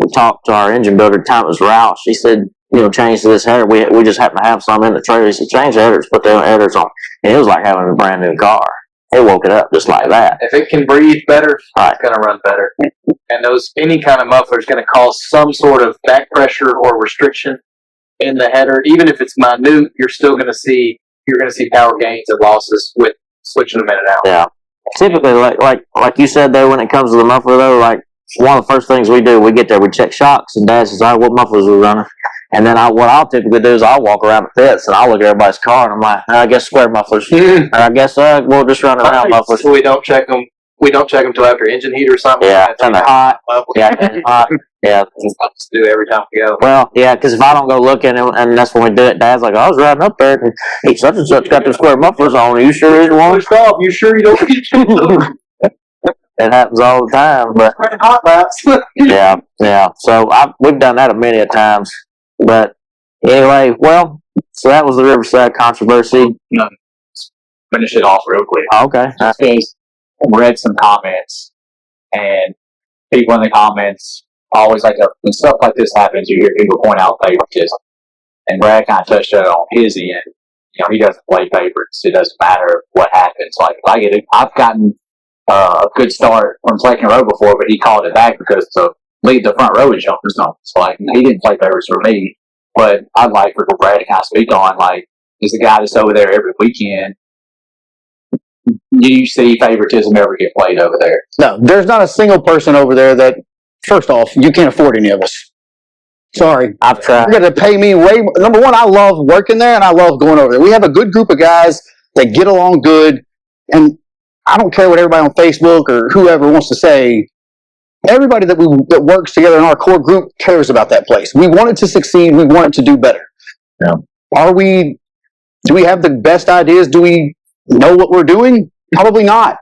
we talked to our engine builder. At the time it was Roush. He said, change to this header. We just happen to have some in the trailer. He said, change the headers, put the headers on. And it was like having a brand new car. It woke it up just like that. If it can breathe better, it's going to run better. And any kind of muffler is going to cause some sort of back pressure or restriction in the header. Even if it's minute, you're going to see power gains and losses with switching them in and out. Yeah. Typically, like you said though, when it comes to the muffler though, like one of the first things we do, we get there, we check shocks, and Dad says, "All right, what mufflers are we running?" And then what I'll typically do is I'll walk around the pits and I'll look at everybody's car and I'm like, I guess square mufflers. Or I guess we'll just run around mufflers. So we don't check them. We don't check them till after engine heat or something. Yeah, and they're hot. Yeah, hot. Yeah. Just do it every time we go. Well, yeah, because if I don't go looking, and that's when we do it, Dad's like, I was riding up there and he such and such got the square mufflers on. Are you sure he's one? Stop. You sure you don't get It happens all the time, but hot laps. yeah. So we've done that many a times. But anyway, so that was the Riverside controversy. Finish it off real quick. Okay. Read some comments, and people in the comments always like to, when stuff like this happens, you hear people point out favoritism. And Brad kind of touched on his end. He doesn't play favorites. It doesn't matter what happens. Like, I've gotten a good start from taking a road before, but he called it back because of lead the front row of jumpers. No, it's like he didn't play favorites for me, but I'd like for Brad to kind of speak on like he's the guy that's over there every weekend. Do you see favoritism ever get played over there? No, there's not a single person over there that. First off, you can't afford any of us. Sorry. I've tried. You're going to pay me way more. Number one, I love working there and I love going over there. We have a good group of guys that get along good. And I don't care what everybody on Facebook or whoever wants to say. Everybody that works together in our core group cares about that place. We want it to succeed. We want it to do better. Yeah. Do we have the best ideas? Do we know what we're doing? Probably not.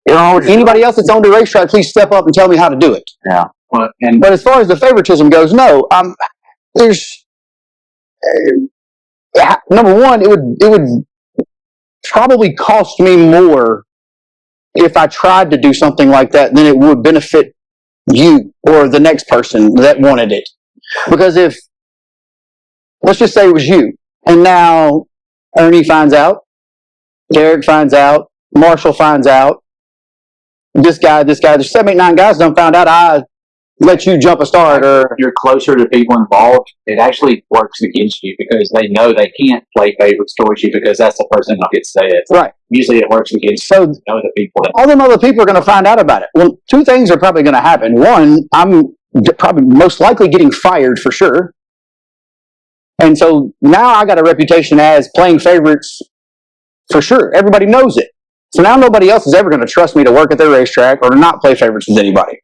Anybody else that's owned a racetrack, please step up and tell me how to do it. Yeah. But as far as the favoritism goes, no. There's number one, it would probably cost me more if I tried to do something like that than it would benefit you or the next person that wanted it. Because if, let's just say it was you, and now Ernie finds out, Derek finds out, Marshall finds out, this guy, there's 7, 8, 9 guys done found out I let you jump a start, or if you're closer to people involved, it actually works against you because they know they can't play favorites towards you because that's the person that gets said. right. Usually it works against So other people. all them other people are going to find out about it. Well, 2 things are probably going to happen. One, I'm probably most likely getting fired for sure. And so now I got a reputation as playing favorites for sure. Everybody knows it. So now nobody else is ever going to trust me to work at their racetrack or to not play favorites with anybody.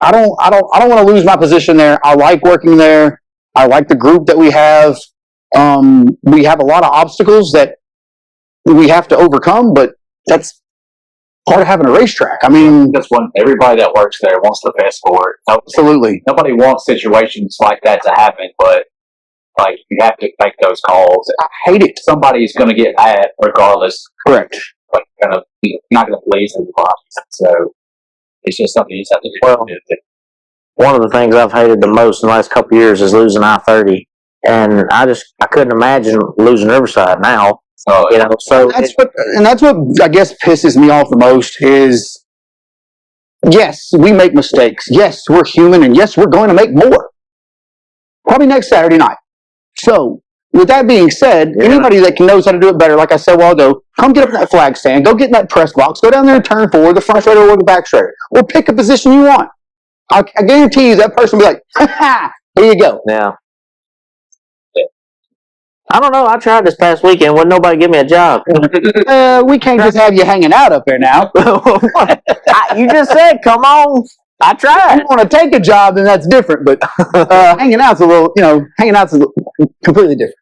I don't want to lose my position there. I like working there. I like the group that we have. We have a lot of obstacles that we have to overcome, but that's part of having a racetrack. I mean, that's one. Everybody that works there wants the best for it. Absolutely. Nobody wants situations like that to happen, but like you have to make those calls. I hate it. Somebody's going to get mad regardless. Correct. Like, you're not going to please everybody. So it's just something you just have to do. Well, one of the things I've hated the most in the last couple of years is losing I-30, and I couldn't imagine losing Riverside now. So So that's what I guess pisses me off the most is, yes, we make mistakes. Yes, we're human, and yes, we're going to make more. Probably next Saturday night. So, with that being said, anybody that knows how to do it better, like I said a while ago, come get up in that flag stand, go get in that press box, go down there and turn forward, the front straighter or the back straighter, or pick a position you want. I guarantee you that person will be like, ha, here you go. yeah. I don't know. I tried this past weekend. Wouldn't nobody give me a job? We can't just have you hanging out up there now. You just said, come on. I tried. If you want to take a job, then that's different. But hanging out's completely different.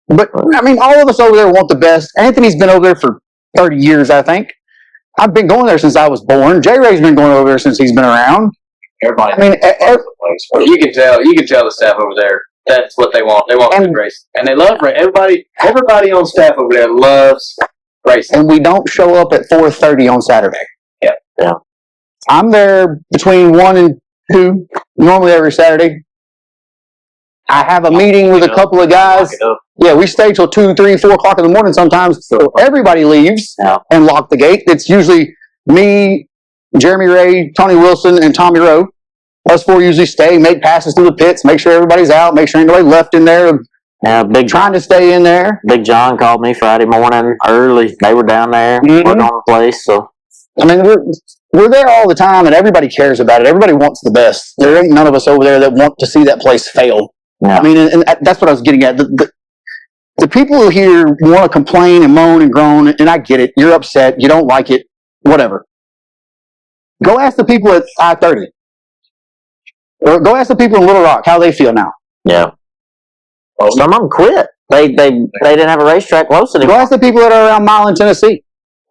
But I mean, all of us over there want the best. Anthony's been over there for 30 years, I think. I've been going there since I was born. J Ray's been going over there since he's been around. everybody. I mean, You can tell the staff over there. That's what they want. They want good racing, and they love racing. Everybody on staff over there loves racing. And we don't show up at 4:30 on Saturday. Yeah. I'm there between 1 and 2, normally every Saturday. I have a meeting with a couple of guys. Yeah, we stay till 2, 3, 4 o'clock in the morning sometimes. So everybody leaves and lock the gate. It's usually me, Jeremy Ray, Tony Wilson, and Tommy Rowe. Us 4 usually stay, make passes through the pits, make sure everybody's out, make sure ain't nobody left in there. Trying to stay in there. Big John called me Friday morning early. They were down there working on the place. So I mean, we're there all the time, and everybody cares about it. Everybody wants the best. There ain't none of us over there that want to see that place fail. Yeah. I mean, and that's what I was getting at. The people here want to complain and moan and groan, and I get it. You're upset. You don't like it. Whatever. Go ask the people at I-30. Or go ask the people in Little Rock how they feel now. yeah. Well, some of them quit. They didn't have a racetrack close anymore. Go ask the people that are around Milan, Tennessee.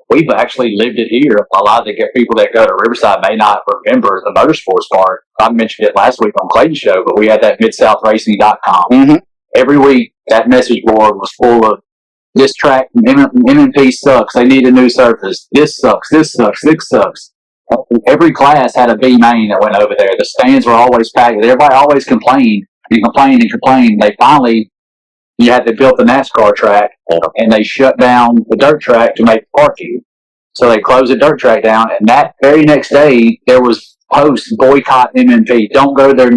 We've actually lived it here. A lot of the people that go to Riverside may not remember the motorsports part. I mentioned it last week on Clayton's show, but we had that MidSouthRacing.com. Mm-hmm. Every week, that message board was full of this track, M&P sucks. They need a new surface. This sucks. This sucks. This sucks. Every class had a B main that went over there. The stands were always packed. Everybody always complained and complained and complained. They finally, you had to build the NASCAR track, and they shut down the dirt track to make parking. So they closed the dirt track down, and that very next day, there was post boycott MMP. Don't go to their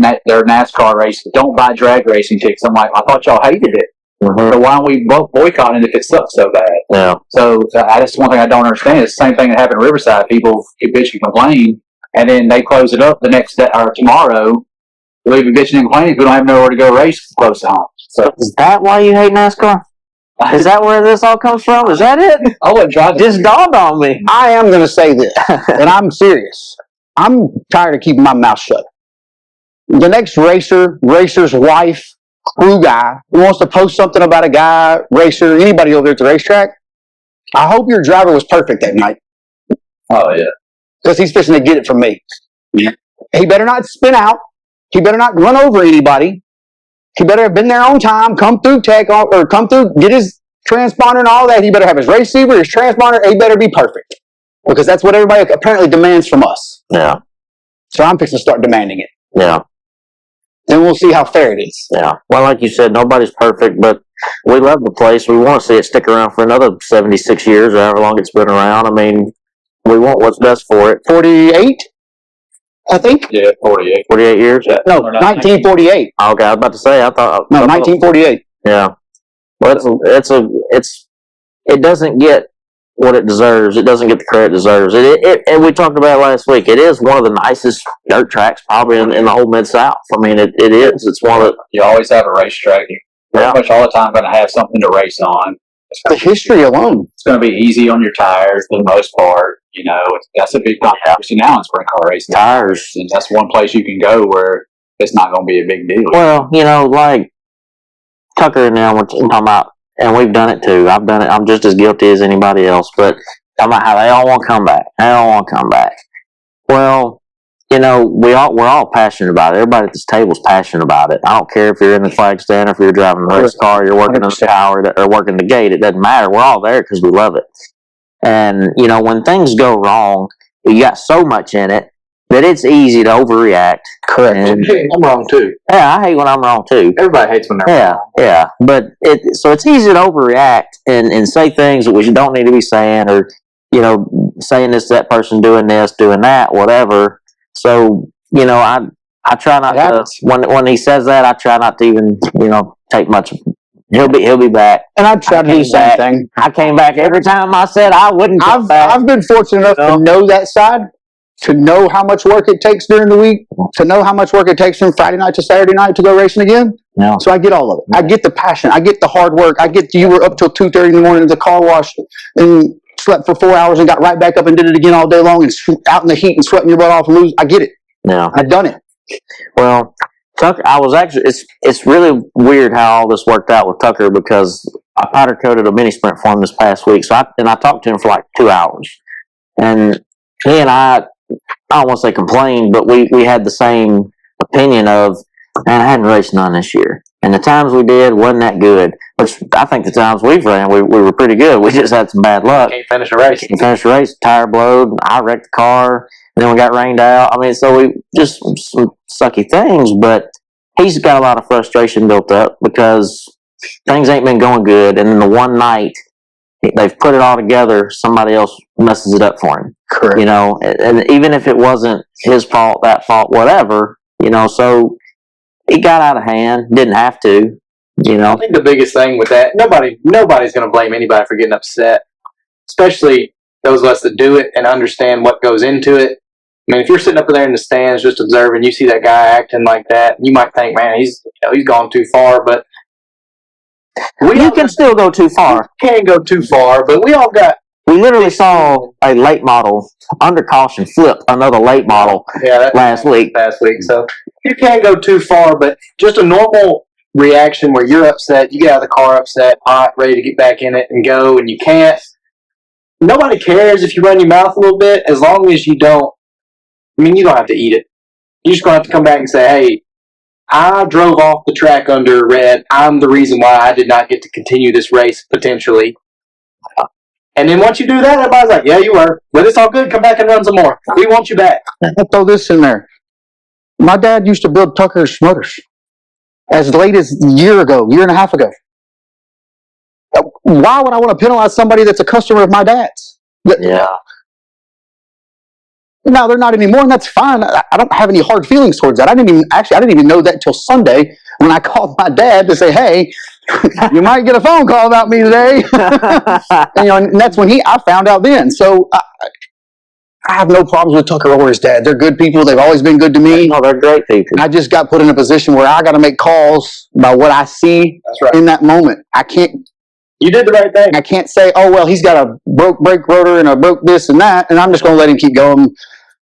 NASCAR races. Don't buy drag racing tickets. I'm like, I thought y'all hated it. Mm-hmm. So why don't we both boycott it if it sucks so bad? Yeah. So that's one thing I don't understand. It's the same thing that happened in Riverside. People keep bitching and complain, and then they close it up the next day or tomorrow. We'll be bitching and complaining if we don't have nowhere to go race close to home. So Is that why you hate NASCAR? Is that where this all comes from? Is that it? I wouldn't try. Just dawned on me. I am going to say this, and I'm serious. I'm tired of keeping my mouth shut. The next racer's wife, crew guy, who wants to post something about a guy, racer, anybody over there at the racetrack, I hope your driver was perfect that night. Oh yeah, because he's fixing to get it from me. Yeah. He better not spin out. He better not run over anybody. He better have been there on time, come through tech, or come through, get his transponder and all that. He better have his receiver, his transponder. He better be perfect. Because that's what everybody apparently demands from us. Yeah. So I'm fixing to start demanding it. Yeah. Then we'll see how fair it is. Yeah. Well, like you said, nobody's perfect, but we love the place. We want to see it stick around for another 76 years or however long it's been around. I mean, we want what's best for it. 48, I think? yeah, 48. 48 years? Yeah. No, 1948. Okay, I was about to say, I thought. No, 1948. Yeah. Well, it doesn't get what it deserves. It doesn't get the credit it deserves. And we talked about it last week. It is one of the nicest dirt tracks probably in the whole Mid-South. I mean, it is. It's one of the, You always have a racetrack. You're pretty much all the time going to have something to race on. The history alone. It's going to be easy on your tires for the most part. You know, that's a big controversy now in sprint car racing. tires. And that's one place you can go where it's not going to be a big deal. Well, like Tucker and them were talking about, and we've done it too. I've done it. I'm just as guilty as anybody else. But talking about how they all want to come back. They all want to come back. Well, we're all passionate about it. Everybody at this table is passionate about it. I don't care if you're in the flag stand or if you're driving the race car, you're working in the tower or working the gate. It doesn't matter. We're all there because we love it. And when things go wrong, you got so much in it that it's easy to overreact. Correct. And, I'm wrong too. yeah, I hate when I'm wrong too. Everybody hates when they're wrong. Yeah. But so it's easy to overreact and say things that we don't need to be saying, or saying this, that person doing this, doing that, whatever. So I try not to, when he says that, I try not to even take much. He'll be back. And I try to do the same thing. I came back every time I said I wouldn't come back. I've been fortunate enough to know that side, to know how much work it takes during the week, to know how much work it takes from Friday night to Saturday night to go racing again. No. So I get all of it. I get the passion. I get the hard work. I get you were up till 2:30 in the morning at the car wash and slept for 4 hours and got right back up and did it again all day long and out in the heat and sweating your butt off and lose. I get it. Yeah. I've done it. Well, Tucker, it's really weird how all this worked out with Tucker, because I powder coated a mini sprint for him this past week. So I talked to him for like 2 hours, and he and I don't want to say complained, but we had the same opinion of, man, I hadn't raced none this year, and the times we did wasn't that good. Which I think the times we've ran, we were pretty good. We just had some bad luck. Can't finish a race. Tire blowed. I wrecked the car. And then we got rained out. I mean, so we just some sucky things, but he's got a lot of frustration built up because things ain't been going good. And then the one night they've put it all together, somebody else messes it up for him. Correct. And even if it wasn't his fault, that fault, whatever, so it got out of hand, didn't have to, I think the biggest thing with that, nobody's going to blame anybody for getting upset, especially those of us that do it and understand what goes into it. I mean, if you're sitting up there in the stands just observing, you see that guy acting like that, you might think, man, he's gone too far, but you can still go too far. You can go too far, but we literally saw a late model under caution flip another late model last week. So you can't go too far, but just a normal reaction where you're upset, you get out of the car upset, hot, ready to get back in it and go, and you can't. Nobody cares if you run your mouth a little bit, as long as you don't. I mean, you don't have to eat it. You're just going to have to come back and say, hey, I drove off the track under red. I'm the reason why I did not get to continue this race, potentially. And then once you do that, everybody's like, yeah, you were. But it's all good. Come back and run some more. We want you back. I'll throw this in there. My dad used to build Tucker's motors as late as a year and a half ago. Why would I want to penalize somebody that's a customer of my dad's? Yeah. Now they're not anymore, and that's fine. I don't have any hard feelings towards that. I didn't even know that until Sunday when I called my dad to say, "Hey, you might get a phone call about me today." And that's when I found out then. So I have no problems with Tucker or his dad. They're good people. They've always been good to me. No, they're great people. I just got put in a position where I got to make calls by what I see in that moment. I can't. You did the right thing. I can't say, "Oh well, he's got a broke brake rotor and a broke this and that," and I'm just going to let him keep going.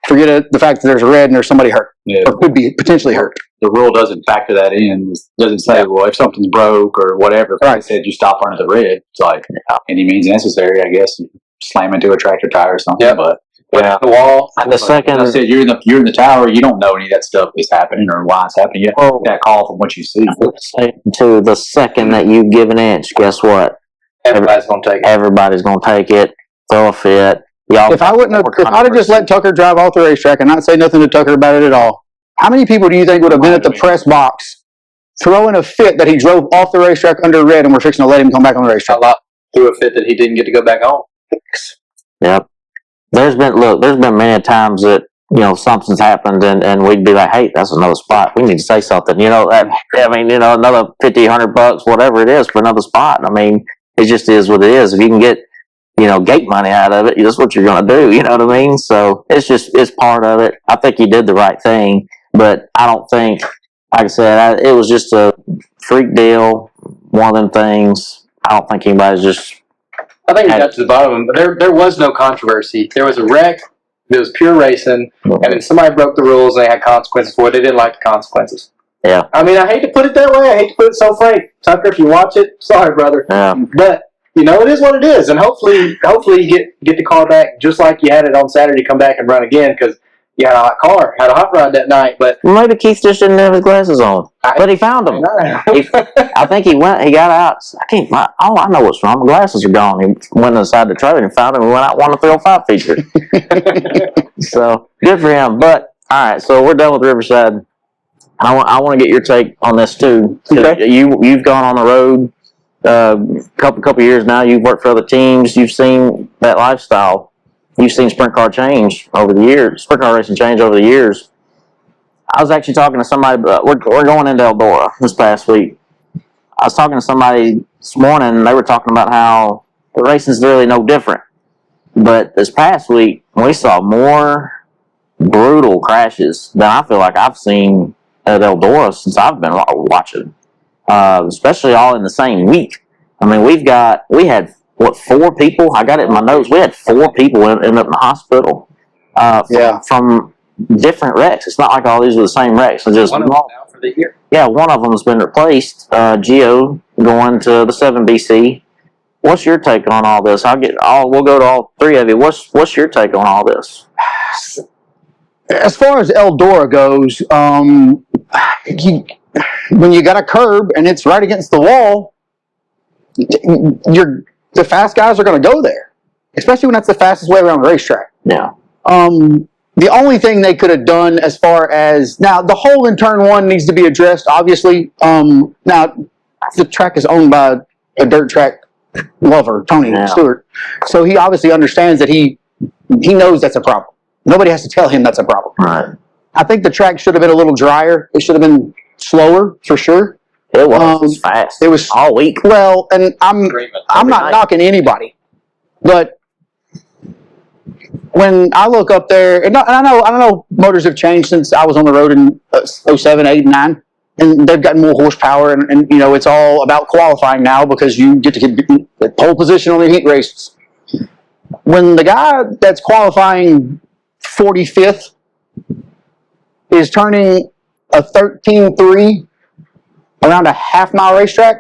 Forget the fact that there's a red and there's somebody hurt, or could be potentially hurt. The rule doesn't factor that in. It doesn't say, well, if something's broke or whatever, if it said you stop running the red, it's like any means necessary, I guess. You slam into a tractor tire or something. Yeah. But the wall. And the second, I said, you're in the tower. You don't know any of that stuff is happening or why it's happening. You have that call from what you see. To the second that you give an inch, guess what? Everybody's going to take it. Everybody's going to take it. Throw a fit. If I'd have just let Tucker drive off the racetrack and not say nothing to Tucker about it at all, how many people do you think would have been at the press box throwing a fit that he drove off the racetrack under red and we're fixing to let him come back on the racetrack? A lot threw a fit that he didn't get to go back on. Yep. There's been many times that, something's happened and we'd be like, hey, that's another spot. We need to say something. Another $50, $100, whatever it is for another spot. I mean, it just is what it is. If you can get, gate money out of it, that's what you're going to do. You know what I mean? So it's part of it. I think he did the right thing, but I don't think, like I said, it was just a freak deal. One of them things. I don't think anybody's just. I think we got to the bottom of it, but there was no controversy. There was a wreck. It was pure racing, and then somebody broke the rules and they had consequences for it. They didn't like the consequences. Yeah. I mean, I hate to put it that way. I hate to put it so frank. Tucker, if you watch it, sorry, brother. Yeah. But, it is what it is. And hopefully you get the car back just like you had it on Saturday, come back and run again, because you had a hot car, had a hot ride that night. But maybe Keith just didn't have his glasses on. But he found them. I think he got out. I know what's wrong. My glasses are gone. He went inside the trailer and found them. We went out, won the 305 feature. So, good for him. But, all right, so we're done with Riverside. I want to get your take on this, too. Okay. You've gone on the road couple years now. You've worked for other teams. You've seen that lifestyle. You've seen sprint car racing change over the years. I was actually talking to somebody, we're going into Eldora this past week. I was talking to somebody this morning, and they were talking about how the racing's really no different. But this past week, we saw more brutal crashes than I feel like I've seen at Eldora since I've been watching. Especially all in the same week. I mean, we had 4 people? I got it in my notes. We had 4 people end up in the hospital from different wrecks. It's not like all these are the same wrecks. It's just one of them out for the year. Yeah, one of them has been replaced. Gio going to the 7BC. What's your take on all this? We'll go to all 3 of you. What's your take on all this? As far as Eldora goes, when you got a curb and it's right against the wall, the fast guys are going to go there, especially when that's the fastest way around the racetrack. Yeah. The only thing they could have done as far as now, the hole in turn 1 needs to be addressed, obviously. Now, the track is owned by a dirt track lover, Tony Stewart. So he obviously understands that he knows that's a problem. Nobody has to tell him that's a problem. Right. I think the track should have been a little drier. It should have been slower, for sure. It was fast. It was all week. Well, and I'm not knocking anybody, but when I look up there, and I know motors have changed since I was on the road in 07, 8, and 9, and they've gotten more horsepower, and it's all about qualifying now because you get to get the pole position on the heat races. When the guy that's qualifying 45th is turning a 13.3 around a half-mile racetrack,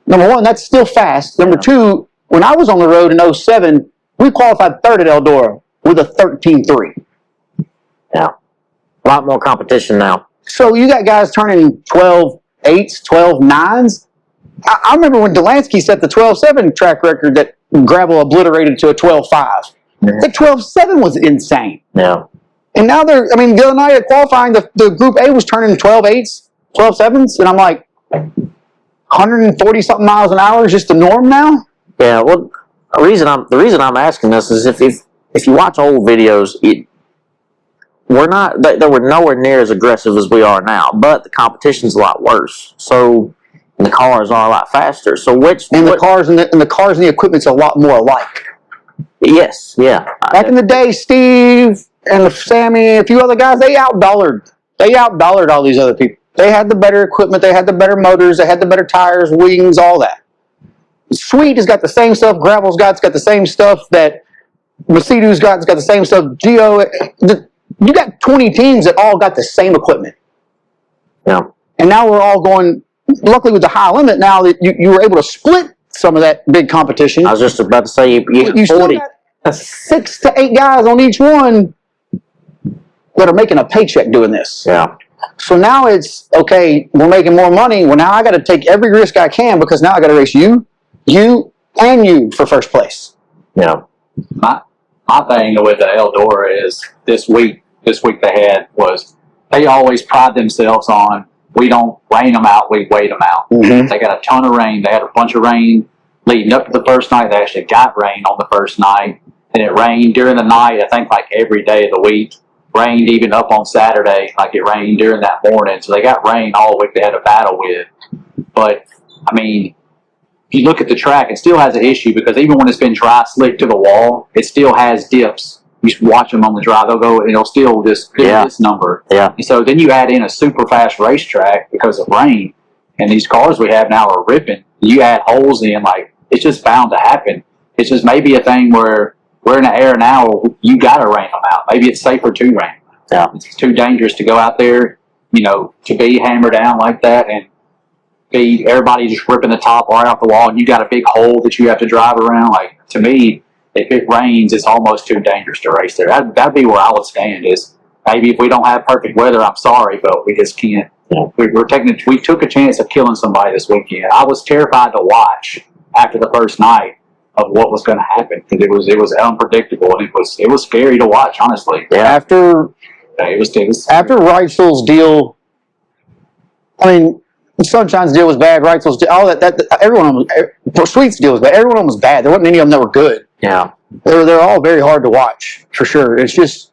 number 1, that's still fast. Number 2, when I was on the road in 07, we qualified 3rd at Eldora with a 13.3. Yeah. A lot more competition now. So you got guys turning 12.8s, 12.9s. I remember when Delansky set the 12.7 track record that Gravel obliterated to a 12.5. The 12.7 was insane. Yeah. And now the other night at qualifying, the Group A was turning 12.8s, 12.7s, and I'm like, 140-something miles an hour is just the norm now? Yeah, well, the reason I'm asking this is if you watch old videos, we're not. They were nowhere near as aggressive as we are now, but the competition's a lot worse. So and the cars are a lot faster. So the cars and the equipment's a lot more alike. Yes, yeah. Back in the day, Steve and Sammy, a few other guys, they outdollared all these other people. They had the better equipment, they had the better motors, they had the better tires, wings, all that. Sweet has got the same stuff. Gravel's got the same stuff that Macedo's got. It's got the same stuff. Geo, you got 20 teams that all got the same equipment. Yeah. And now we're all going. Luckily, with the high limit, now that you were able to split some of that big competition. I was just about to say you still 40. got 6 to 8 guys on each one that are making a paycheck doing this. Yeah. So now it's okay. We're making more money. Well, now I got to take every risk I can because now I got to race you, and you for first place. Yeah. My thing with the Eldora is this week they had was they always pride themselves on we don't rain them out, we wait them out. Mm-hmm. They got a ton of rain. They had a bunch of rain leading up to the first night. They actually got rain on the first night, and it rained during the night. I think like every day of the week. Rained even up on Saturday, like it rained during that morning. So they got rain all week. They had to battle with. But I mean, if you look at the track, it still has an issue because even when it's been dry, slick to the wall, it still has dips. You should watch them on the dry; they'll go, and it'll still just hit this number. Yeah. And so then you add in a super fast racetrack because of rain, and these cars we have now are ripping. You add holes in, like it's just bound to happen. It's just maybe a thing where we're in the air now. You got to rain them out. Maybe it's safer to rain. Yeah. It's too dangerous to go out there, to be hammered down like that and be everybody just ripping the top right off the wall, and you got a big hole that you have to drive around. Like to me, if it rains, it's almost too dangerous to race there. That'd be where I would stand. Is maybe if we don't have perfect weather, I'm sorry, but we just can't. We took a chance of killing somebody this weekend. I was terrified to watch after the first night of what was going to happen because it was unpredictable and it was scary to watch. Honestly, After Reitzel's deal, I mean, Sunshine's deal was bad. Reitzel's deal, all that everyone Sweet's deal was bad. Everyone was bad. There wasn't any of them that were good. Yeah. They're all very hard to watch for sure. It's just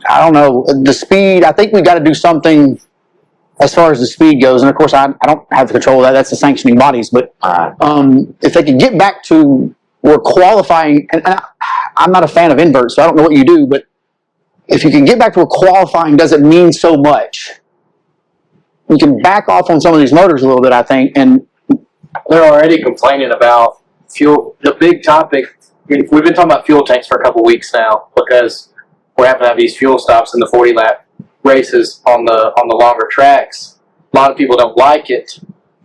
I don't know the speed. I think we got to do something as far as the speed goes. And of course, I don't have the control of that. That's the sanctioning bodies. But if they could get back to where qualifying, and I'm not a fan of inverts, so I don't know what you do, but if you can get back to where qualifying doesn't mean so much, you can back off on some of these motors a little bit, I think. And they're already complaining about fuel. The big topic, we've been talking about fuel tanks for a couple weeks now because we're having to have these fuel stops in the 40-lap races on the longer tracks. A lot of people don't like it.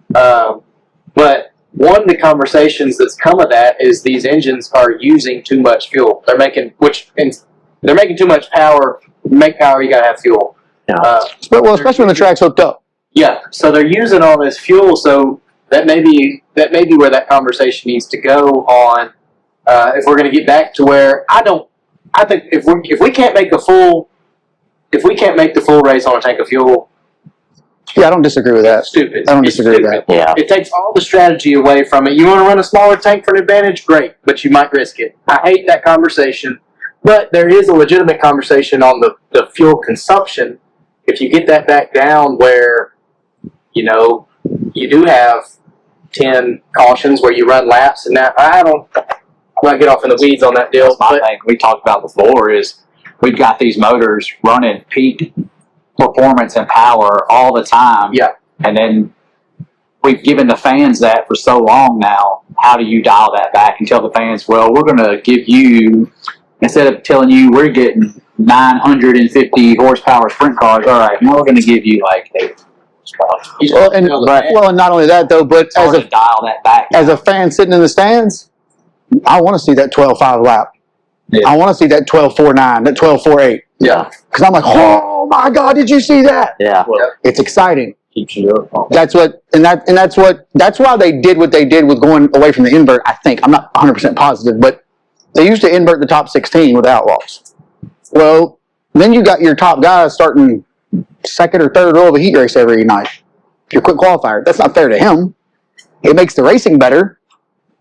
But one of the conversations that's come of that is these engines are using too much fuel. They're making too much power. To make power, you gotta have fuel. Yeah. Especially when the track's hooked up. Yeah. So they're using all this fuel. So that may be where that conversation needs to go on. If we're going to get back to where I think if we can't make the full race on a tank of fuel. Yeah, I don't disagree with that. Stupid. I don't disagree with that. Yeah. It takes all the strategy away from it. You want to run a smaller tank for an advantage? Great, but you might risk it. I hate that conversation, but there is a legitimate conversation on the fuel consumption. If you get that back down where, you do have 10 cautions where you run laps, and that I'm not get off in the weeds on that deal. That's my thing we talked about before is we've got these motors running peak performance and power all the time. Yeah. And then we've given the fans that for so long now. How do you dial that back and tell the fans, well, we're going to give you, instead of telling you we're getting 950 horsepower sprint cars, all right, now we're going to give you like 8 horsepower. And not only that though, but It's hard to dial that back. as a fan sitting in the stands, I want to see that 12.5 lap. Yeah. I want to see that 12.49, that 12.48. Yeah. Because I'm like, oh my God, did you see that? Yeah. It's exciting. Keeps you up. That's why they did what they did with going away from the invert. I think I'm not 100% positive, but they used to invert the top 16 with Outlaws. Well, then you got your top guys starting second or third row of a heat race every night. Your quick qualifier. That's not fair to him. It makes the racing better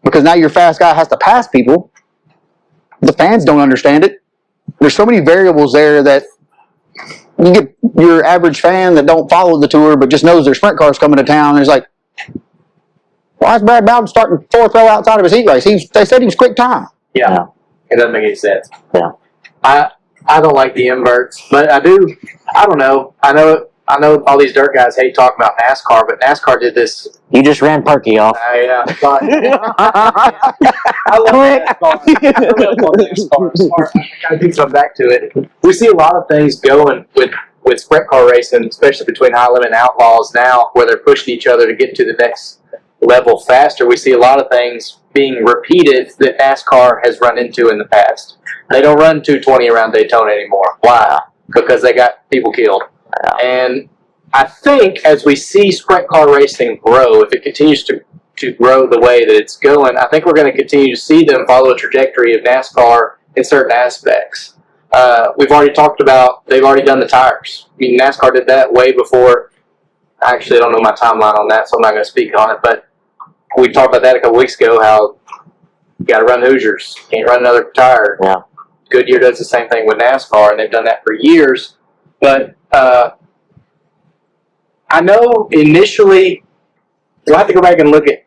because now your fast guy has to pass people. The fans don't understand it. There's so many variables there that you get your average fan that don't follow the tour, but just knows their sprint cars coming to town. And it's like, why is Brad Bowden starting 4th row outside of his heat race? They said he was quick time. Yeah. It doesn't make any sense. Yeah. I don't like the inverts, but I do. I don't know. I know all these dirt guys hate talking about NASCAR, but NASCAR did this. You just ran Perky off. I love NASCAR. I love NASCAR. I gotta keep coming back to it. We see a lot of things going with sprint car racing, especially between high limit and outlaws now, where they're pushing each other to get to the next level faster. We see a lot of things being repeated that NASCAR has run into in the past. They don't run 220 around Daytona anymore. Why? Because they got people killed. And I think as we see sprint car racing grow, if it continues to grow the way that it's going, I think we're going to continue to see them follow a trajectory of NASCAR in certain aspects. We've already talked about, they've already done the tires. I mean, NASCAR did that way before. Actually, I don't know my timeline on that, so I'm not going to speak on it. But we talked about that a couple weeks ago, how you got to run Hoosiers. Can't run another tire. Yeah. Goodyear does the same thing with NASCAR, and they've done that for years. But I know initially, you'll have to go back and look at,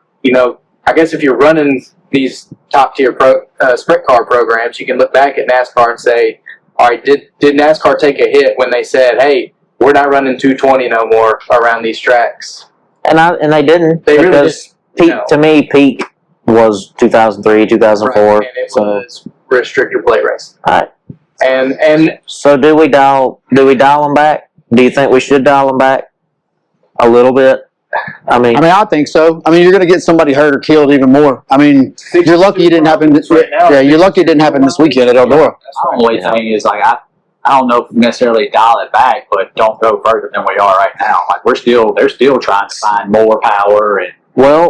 I guess if you're running these top-tier sprint car programs, you can look back at NASCAR and say, all right, did NASCAR take a hit when they said, hey, we're not running 220 no more around these tracks? And they didn't. They really because didn't. To me, peak was 2003, 2004. Right, and it was restrictor plate racing. All right. And So do we dial them back? Do you think we should dial them back a little bit? I think so. I mean, you're going to get somebody hurt or killed even more. I mean, you're lucky it didn't happen. You're lucky it didn't happen this weekend at Eldora. The only thing is, like, I don't know if we necessarily dial it back, but don't go further than we are right now. Like, they're still trying to find more power and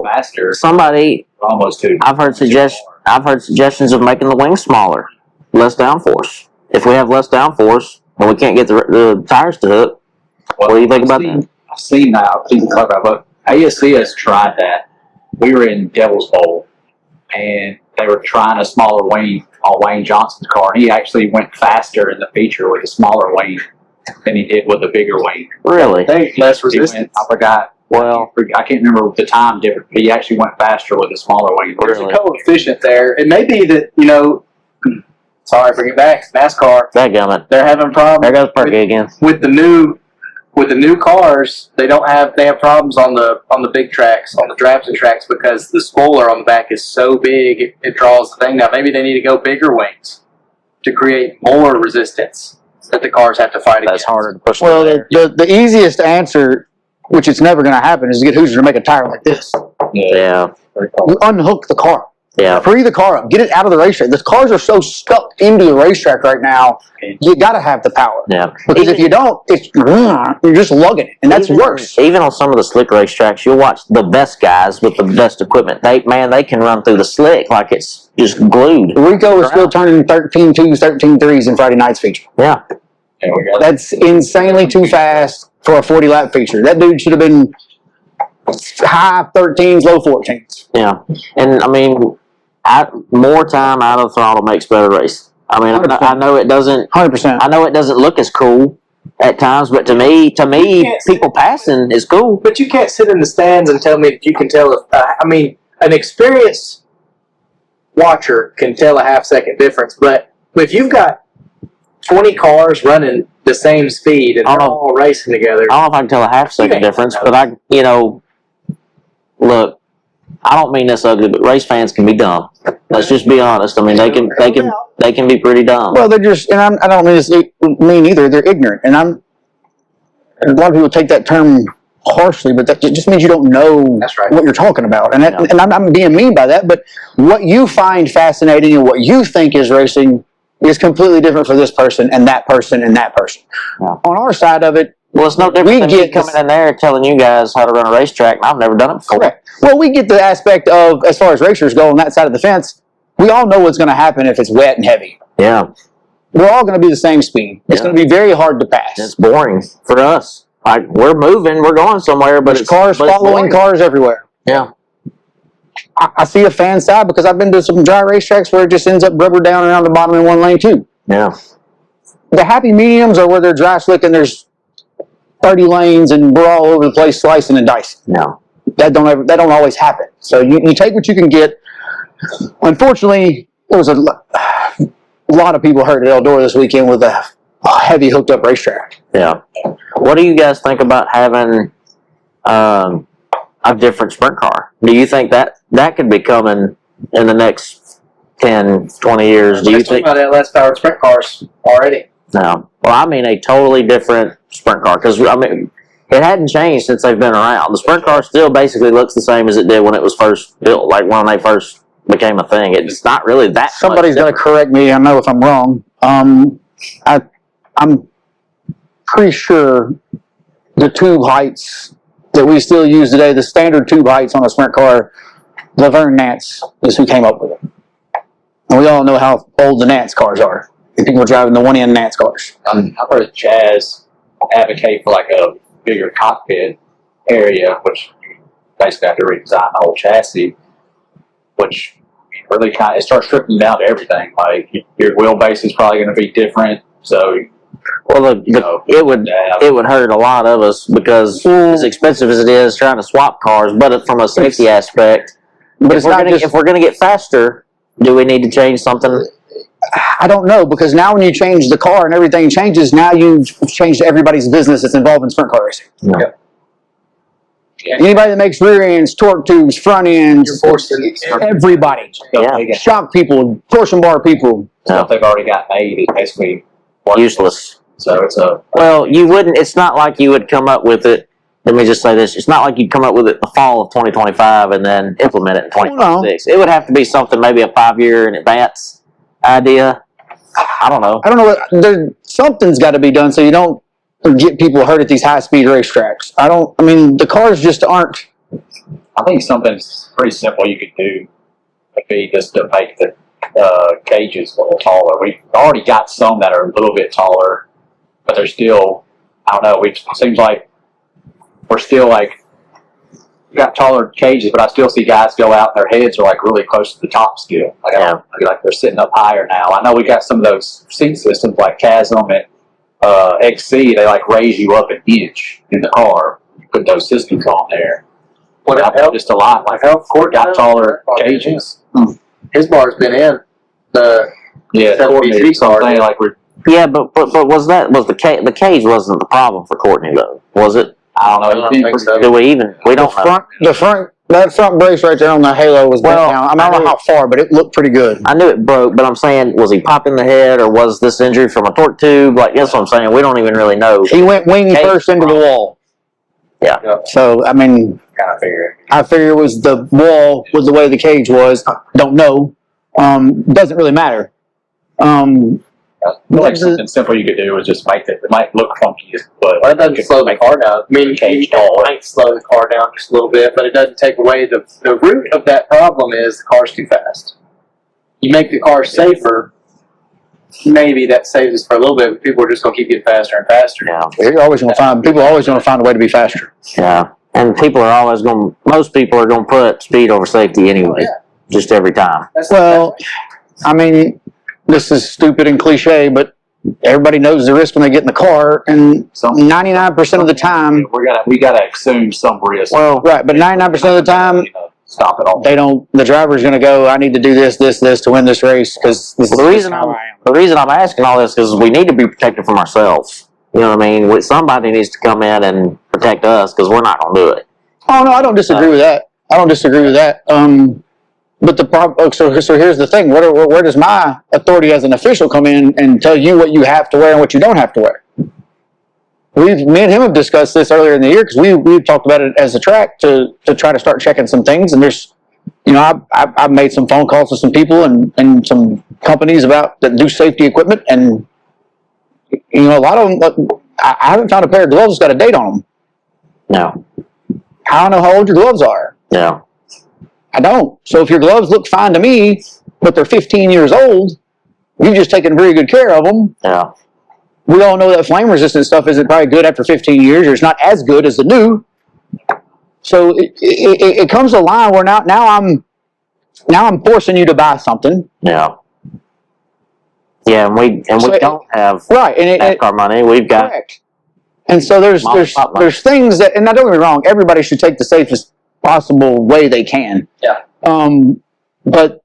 faster. Somebody, Almost too. I've heard suggestions of making the wings smaller, less downforce. If we have less downforce, and we can't get the tires to hook, what do you think about that? I've seen that. I've seen the talk about, but ASC has tried that. We were in Devil's Bowl, and they were trying a smaller wing on Wayne Johnson's car. He actually went faster in the feature with a smaller wing than he did with a bigger wing. Really? less resistance. I forgot. Well, I can't remember the time difference, but he actually went faster with a smaller wing. There's a coefficient there. It may be that, sorry, bring it back. NASCAR, dadgummit. they're having problems. There goes Perky again. With the new cars, they have problems on the big tracks, on the drafting tracks, because the spoiler on the back is so big it draws the thing down. Maybe they need to go bigger wings to create more resistance that the cars have to fight against. That's harder to push. Well, the easiest answer, which it's never going to happen, is to get Hoosier to make a tire like this. Yeah. You unhook the car. Yeah. Free the car up. Get it out of the racetrack. The cars are so stuck into the racetrack right now, you got to have the power. Yeah. Because if you don't, you're just lugging it, and that's worse. Even on some of the slick racetracks, you'll watch the best guys with the best equipment. They can run through the slick like it's just glued. Rico is still turning 13 2s, 13 3s in Friday night's feature. Yeah. That's insanely too fast for a 40-lap feature. That dude should have been high 13s, low 14s. Yeah. And, more time out of the throttle makes better race. I know it doesn't. 100%. I know it doesn't look as cool at times, but to me, people passing is cool. But you can't sit in the stands and tell me that you can tell if, an experienced watcher can tell a half-second difference, but if you've got 20 cars running the same speed and they're all racing together. I don't know if I can tell a half-second difference, but look, I don't mean this ugly, but race fans can be dumb. Let's just be honest. They can be pretty dumb. Well, they're just, and I don't mean this mean either. They're ignorant, and a lot of people take that term harshly, but that just means you don't know what you're talking about. And and I'm being mean by that, but what you find fascinating and what you think is racing is completely different for this person and that person and that person. Yeah. On our side of it, well, it's no different than me coming in there telling you guys how to run a racetrack, and I've never done it before. Correct. Well, we get the aspect of, as far as racers go on that side of the fence, we all know what's going to happen if it's wet and heavy. Yeah. We're all going to be the same speed. It's going to be very hard to pass. It's boring for us. Like, we're moving, we're going somewhere, but there's cars following cars everywhere. Yeah. I see a fan side because I've been to some dry racetracks where it just ends up rubber down around the bottom in one lane too. Yeah. the happy mediums are where they're dry slick and there's 30 lanes and we're all over the place slicing and dicing. No. That don't always happen. So you take what you can get. Unfortunately, there was a lot of people hurt at Eldora this weekend with a heavy hooked up racetrack. Yeah. What do you guys think about having a different sprint car? Do you think that could be coming in the next 10, 20 years? Do you think about that less powered sprint cars already? No. Well, I mean a totally different sprint car because I mean it hadn't changed since they've been around. The sprint car still basically looks the same as it did when it was first built, like when they first became a thing. It's not really that. Somebody's going to correct me. I know if I'm wrong. I'm pretty sure the tube heights that we still use today, the standard tube heights on a sprint car, Laverne Nance is who came up with it. And we all know how old the Nance cars are. People driving the one-end Nance cars. I've heard Chaz advocate for like a bigger cockpit area, which you basically have to redesign the whole chassis, which really it starts stripping down to everything. Like your wheelbase is probably going to be different. So, well, it would hurt a lot of us because as expensive as it is trying to swap cars, but from a safety aspect. But if we're going to get faster, do we need to change something? I don't know, because now when you change the car and everything changes, now you've changed everybody's business that's involved in sprint car racing. No. yeah. Anybody that makes rear ends, torque tubes, front ends, everybody. Yeah. Shock people, torsion bar people. Stuff they've already got made is basically Useless. So it's a Well, you wouldn't. It's not like you would come up with it. Let me just say this: it's not like you'd come up with it in the fall of 2025 and then implement it in 2026. It would have to be something, maybe a 5-year in advance idea. I don't know. I don't know. Something's got to be done so you don't get people hurt at these high-speed racetracks. I mean, the cars just aren't. I think something pretty simple you could do would be just to make the cages a little taller. We've already got some that are a little bit taller, but they're still, I don't know, it seems like we're still like, we got taller cages, but I still see guys go out and their heads are like really close to the top still. Like, I feel like they're sitting up higher now. I know we got some of those seat systems like Chasm and XC, they like raise you up an inch in the car. Put those systems on there. What I've just a lot like Court got taller cages. His bar's been in the Courtney, something like we're. Yeah, but was the cage wasn't the problem for Courtney though, was it? I don't know. I don't think so. Do we even? We don't know. That front brace right there on the Halo was bent down. I don't know how far, but it looked pretty good. I knew it broke, but I'm saying, was he popping the head, or was this injury from a torque tube? Like, that's what I'm saying. We don't even really know. He went wing first into the wall. Yeah. So, I mean, I figure it was the wall with the way the cage was. Don't know. Doesn't really matter. I feel like something simple you could do is just make it might look funky, but Well, it doesn't slow the car down. I mean, it might slow the car down just a little bit, but it doesn't take away the root of that problem is the car's too fast. You make the car safer, maybe that saves us for a little bit, but people are just going to keep getting faster and faster. Yeah. People are always going to find a way to be faster. Yeah. And people are always going. Most people are going to put speed over safety anyway. Just every time. Well, I mean, this is stupid and cliche, but everybody knows the risk when they get in the car, and 99% of the time, we gotta assume some risk. well, right, but 99% of the time, stop it all. they don't. The driver's going to go, I need to do this to win this race because this is The reason how I am. the reason I'm asking all this is we need to be protected from ourselves. You know what I mean? Somebody needs to come in and protect us because we're not going to do it. Oh no, I don't disagree with that. But the problem. So here's the thing. Where does my authority as an official come in and tell you what you have to wear and what you don't have to wear? Me and him have discussed this earlier in the year because we talked about it as a track to try to start checking some things. And there's, I've made some phone calls to some people and some companies that do safety equipment, and a lot of them. I haven't found a pair of gloves that's got a date on them. No. I don't know how old your gloves are. Yeah. I don't. So if your gloves look fine to me, but they're 15 years old, you've just taken very good care of them. Yeah. We all know that flame resistant stuff isn't probably good after 15 years, or it's not as good as the new. So it comes to a line where now I'm forcing you to buy something. Yeah. Yeah, and we So don't have right, and NASCAR money. We've got correct. And so there's things that, and now don't get me wrong, everybody should take the safest possible way they can. Yeah. But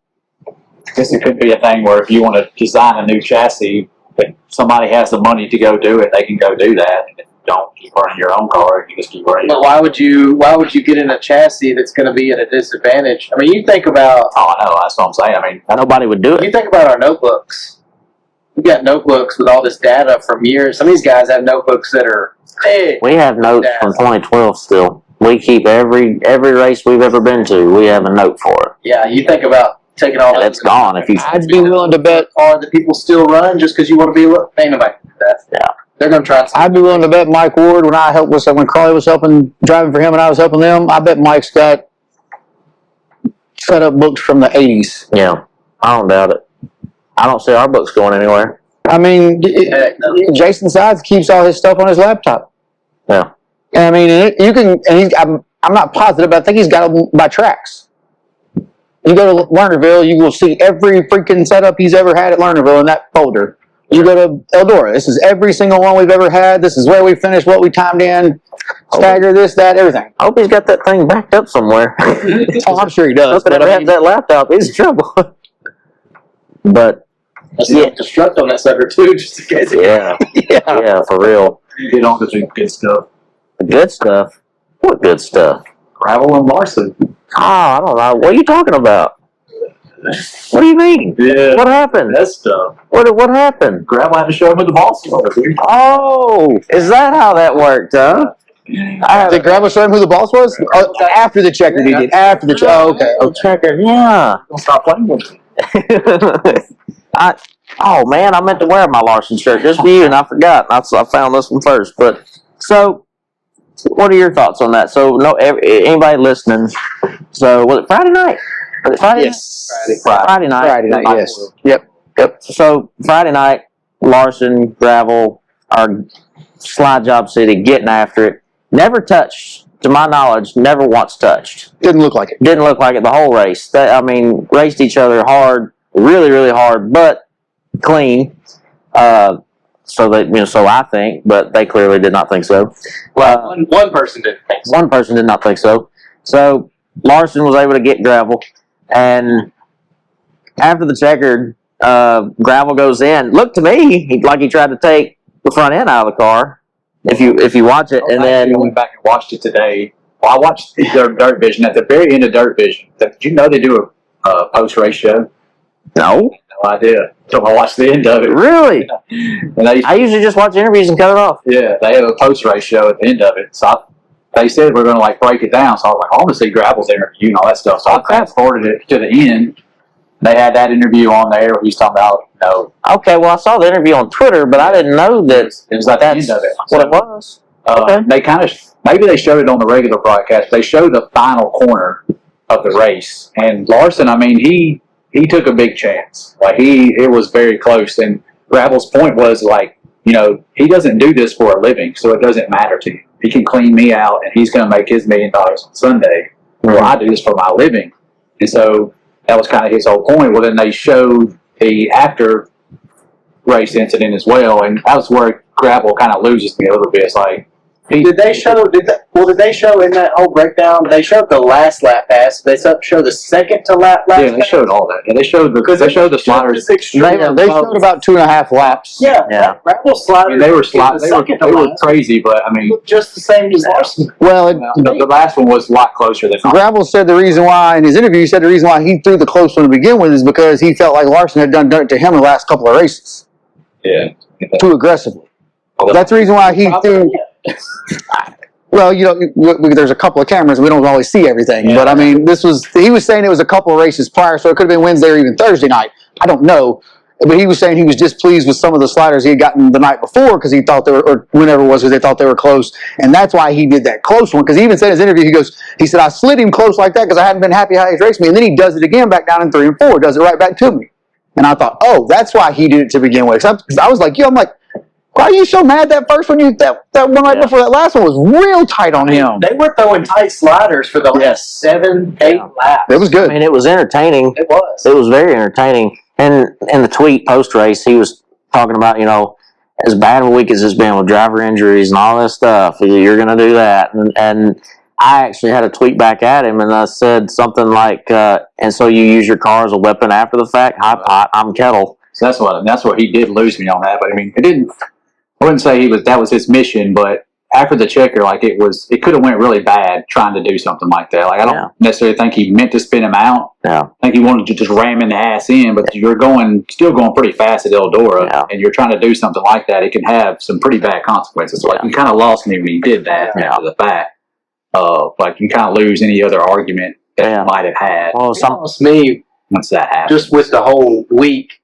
I guess it could be a thing where if you want to design a new chassis, if somebody has the money to go do it, they can go do that. And if you don't keep running your own car, you just keep running. But why would you get in a chassis that's going to be at a disadvantage? I mean, you think about. Oh, I know. That's what I'm saying. I mean, nobody would do it. You think about our notebooks. We've got notebooks with all this data from years. Some of these guys have notebooks that are big. We have notes from 2012 still. We keep every race we've ever been to. We have a note for it. Yeah, you think about taking all that. It's gone if you. I'd be willing to bet. Are the people still run just because you want to be? Ain't nobody do that. Yeah. They're going to try. I'd be willing to bet Mike Ward when Carly was helping driving for him and I was helping them. I bet Mike's got set up books from the 80s. Yeah, I don't doubt it. I don't see our books going anywhere. I mean, Jason Sides keeps all his stuff on his laptop. Yeah. And I mean, you can, and I'm not positive, but I think he's got them by tracks. You go to Lernerville, you will see every freaking setup he's ever had at Lernerville in that folder. You go to Eldora, this is every single one we've ever had. This is where we finished, what we timed in, stagger, this, that, everything. I hope he's got that thing backed up somewhere. Oh, I'm sure he does. But I mean, that laptop, he's in trouble. But Let's construct on that sucker too, just in case. yeah, for real. get on to the good stuff. The good stuff. What good stuff? Gravel and Larson. Oh, I don't know. What are you talking about? What do you mean? Yeah. What happened? That stuff. What happened? Gravel had to show him who the boss was. Oh, is that how that worked, huh? Did Grandma show him who the boss was? After the checker, he did. After the checker. Oh, okay. Oh, checker. Yeah. Don't stop playing with him. Oh man, I meant to wear my Larson shirt just for you, and I forgot. I found this one first. But so, what are your thoughts on that? So, anybody listening? So, was it Friday night? Was it Friday? Yes. Friday night. Friday night. Yes. Yep. So Friday night, Larson, Gravel, our slide job city, getting after it. Never touched, to my knowledge, never once touched. Didn't look like it. Didn't look like it the whole race. Raced each other hard, really, really hard, but clean. So I think, but they clearly did not think so. Well, one person didn't think so. One person did not think so. So Larson was able to get Gravel, and after the checkered, Gravel goes in. Looked to me like he tried to take the front end out of the car. If you watch it, and then I went back and watched it today. Well, I watched their Dirt Vision at the very end of Dirt Vision. Did you know they do a post race show? no, No idea. So I watched the end of it. really, And I usually just watch interviews and cut it off. yeah, they have a post race show at the end of it. So they said we're going to break it down. So I was like, I want to see Gravel's interview and all that stuff. So I fast forwarded it to the end. They had that interview on there where he's talking about, Okay, well I saw the interview on Twitter, but I didn't know that it was at the end that's of it. what it was. Okay. They kind of, maybe they showed it on the regular broadcast. They showed the final corner of the race. And Larson, I mean, he took a big chance. It was very close. And Gravel's point was he doesn't do this for a living, so it doesn't matter to him. He can clean me out, and he's going to make his $1 million on Sunday. Well, I do this for my living. And so that was kind of his whole point. Well, then they showed the after race incident as well, and that was where Gravel kind of loses me a little bit. It's like, Did they show in that whole breakdown? They showed the last lap pass. They show the second to lap yeah, pass. they showed all that. Yeah, they showed the sliders. They showed about 2.5 laps. Yeah. Gravel sliders. I mean, they were crazy, but I mean, just the same as Larson. Well, the last one was a lot closer than Gravel said the reason why, in his interview, he said the reason why he threw the close one to begin with is because he felt like Larson had done it to him in the last couple of races. Yeah. Too aggressively. That's the reason why he threw. Well, there's a couple of cameras. We don't always see everything. Yeah. But, I mean, he was saying it was a couple of races prior, so it could have been Wednesday or even Thursday night. I don't know. But he was saying he was displeased with some of the sliders he had gotten the night before because he thought they were, or whenever it was, because they thought they were close. And that's why he did that close one. Because he even said in his interview, he said, I slid him close like that because I hadn't been happy how he raced me. And then he does it again back down in 3 and 4, does it right back to me. And I thought, oh, that's why he did it to begin with. Because I was like, why are you so mad that first one? That one right before that last one was real tight on him. They were throwing tight sliders for the last 7, 8 laps. It was good. I mean, it was entertaining. It was. It was very entertaining. And in the tweet post race, he was talking about, as bad of a week as it's been with driver injuries and all this stuff, you're going to do that. And I actually had a tweet back at him, and I said something like, and so you use your car as a weapon after the fact? Hot pot, I'm kettle. So that's what he did lose me on that. But I mean, I wouldn't say that was his mission, but after the checker, like it could have went really bad trying to do something like that. Like I don't necessarily think he meant to spin him out. Yeah. I think he wanted to just ram in the ass in, but you're still going pretty fast at Eldora, and you're trying to do something like that. It can have some pretty bad consequences. So like you kind of lost me when he did that after the fact. Like you kind of lose any other argument that you might have had. Well, lost me once that happened. just with the whole week.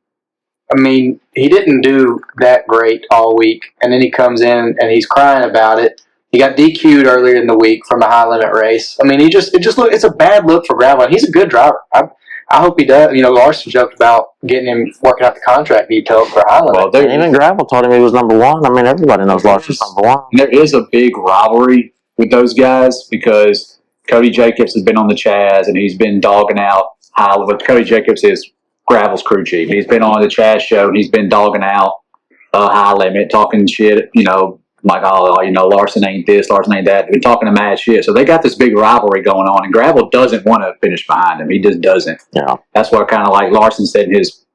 I mean, he didn't do that great all week, and then he comes in and he's crying about it. He got DQ'd earlier in the week from a high limit race. I mean, it's a bad look for Gravel. He's a good driver. I hope he does. Larson joked about getting him working out the contract detail for high limit. Well, even Gravel told him he was number one. I mean, everybody knows Larson's number one. There is a big rivalry with those guys because Cody Jacobs has been on the Chaz and he's been dogging out high limit. Cody Jacobs is Gravel's crew chief. He's been on the Chaz show and he's been dogging out high limit, talking shit, like, Larson ain't this, Larson ain't that. They've been talking to mad shit. So they got this big rivalry going on, and Gravel doesn't want to finish behind him. He just doesn't. Yeah. That's what kind of like Larson said in his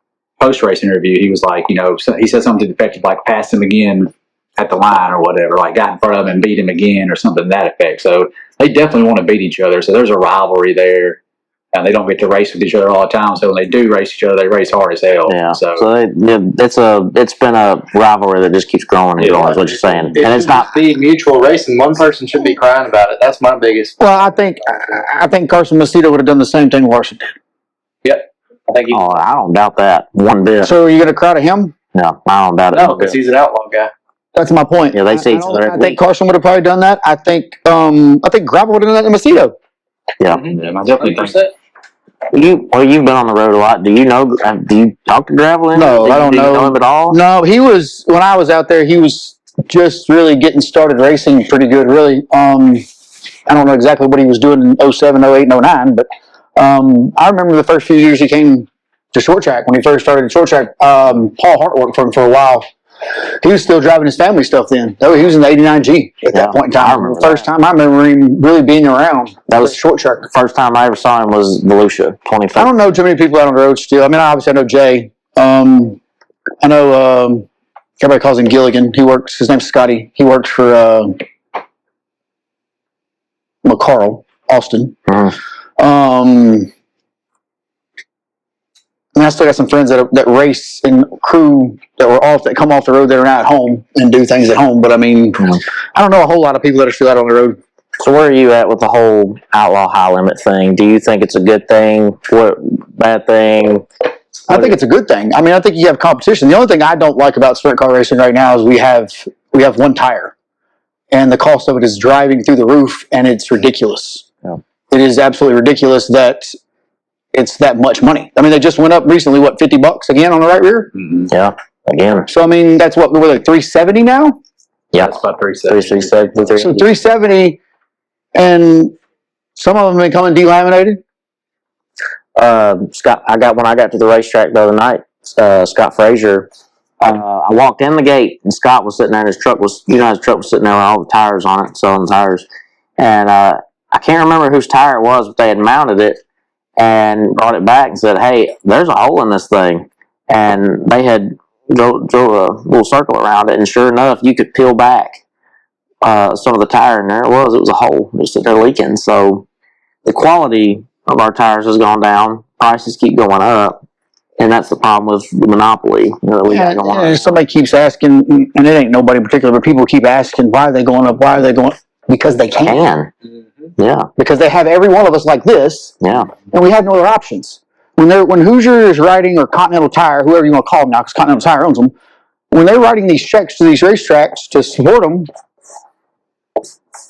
post-race interview. He was like, he said something to the effect of like, pass him again at the line or whatever, like got in front of him and beat him again or something to that effect. So they definitely want to beat each other. So there's a rivalry there. And they don't get to race with each other all the time. So when they do race each other, they race hard as hell. Yeah. So it's been a rivalry that just keeps growing and growing. Is what you're saying. It And it's not be mutual racing. One person should be crying about it. That's my biggest. Well, I think Carson Macedo would have done the same thing Larson did. Yep. I think he. Oh, I don't doubt that one bit. So are you going to cry to him? No, I don't doubt it. No, because he's an outlaw guy. That's my point. Yeah, they see each other. I think Carson would have probably done that. I think Gravel would have done that to Macedo. Yeah. yeah, I definitely think 100%. You've been on the road a lot. Do you talk to Gravel? No, I don't do you know. know him at all? No, when I was out there, he was just really getting started racing pretty good, really. I don't know exactly what he was doing in 07, 08, and 09, but I remember the first few years he came to short track. When he first started in short track, Paul Hart worked for him for a while. He was still driving his family stuff then. He was in the 89G at that point in time. The first time I remember him really being around. That was short track. The first time I ever saw him was Volusia, 2015. I don't know too many people out on the road still. I mean, obviously I know Jay. I know everybody calls him Gilligan. His name's Scotty. He works for McCarl, Austin. Mm-hmm. And I still got some friends that race and crew that come off the road that are not at home and do things at home. But I mean, I don't know a whole lot of people that are still out on the road. So where are you at with the whole outlaw high limit thing? Do you think it's a good thing? What bad thing? I think it's a good thing. I mean, I think you have competition. The only thing I don't like about sprint car racing right now is we have one tire, and the cost of it is driving through the roof, and it's ridiculous. Yeah. It is absolutely ridiculous that it's that much money. I mean, they just went up recently, what, $50 again on the right rear? Mm-hmm. Yeah, again. So I mean, that's what we're like $370 now. Yeah, that's about 370. So $370, and some of them have been coming delaminated. Scott, when I got to the racetrack the other night, Scott Frazier, I walked in the gate and Scott was sitting there and his truck was sitting there with all the tires on it, selling tires. And I can't remember whose tire it was, but they had mounted it and brought it back and said, "Hey, there's a hole in this thing." And they had drove a little circle around it, and sure enough, you could peel back some of the tire, and there it was a hole just sitting there leaking. So the quality of our tires has gone down, prices keep going up, and that's the problem with the monopoly that we got going on. Somebody keeps asking, and it ain't nobody in particular, but people keep asking, why are they going up? Why are they going up? Because they can. Yeah. Because they have every one of us like this. Yeah. And we have no other options. When Hoosier is riding, or Continental Tire, whoever you want to call them now, because Continental Tire owns them, when they're writing these checks to these racetracks to support them,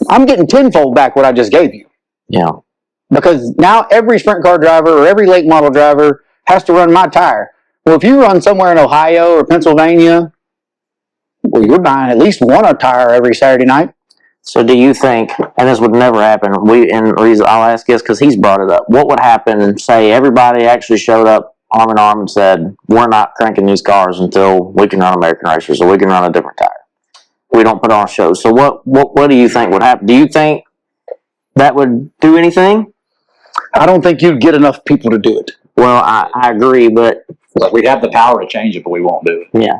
I'm getting tenfold back what I just gave you. Yeah. Because now every sprint car driver or every late model driver has to run my tire. Well, if you run somewhere in Ohio or Pennsylvania, well, you're buying at least one tire every Saturday night. So do you think, and this would never happen, and the reason I'll ask is because he's brought it up, what would happen, say everybody actually showed up arm in arm and said, we're not cranking these cars until we can run American racers or we can run a different tire. We don't put on shows. So what do you think would happen? Do you think that would do anything? I don't think you'd get enough people to do it. Well, I agree, but We'd have the power to change it, but we won't do it. yeah.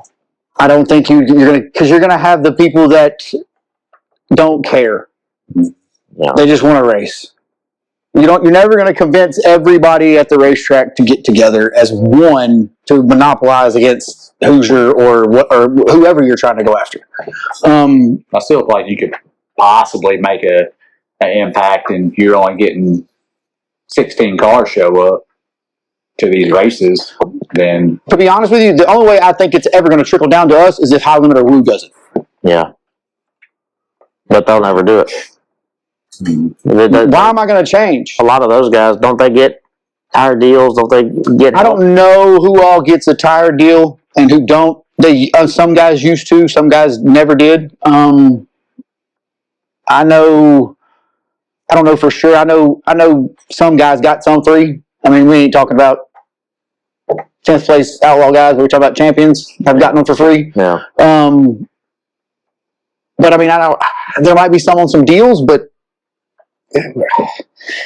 I don't think you're gonna have the people that don't care. Yeah. They just want to race. You're never going to convince everybody at the racetrack to get together as one to monopolize against Hoosier or whoever you're trying to go after. I still feel like you could possibly make an impact, and you're only getting 16 cars show up to these races. Then, to be honest with you, the only way I think it's ever going to trickle down to us is if High Limit or Woo does it. Yeah. But they'll never do it. Why am I going to change? A lot of those guys, don't they get tire deals? Don't they get? I don't know who all gets a tire deal and who don't. Some guys used to, some guys never did. I don't know for sure. I know some guys got some free. I mean, we ain't talking about 10th place outlaw guys. We're talking about champions have gotten them for free. Yeah. But I mean, there might be some on some deals, but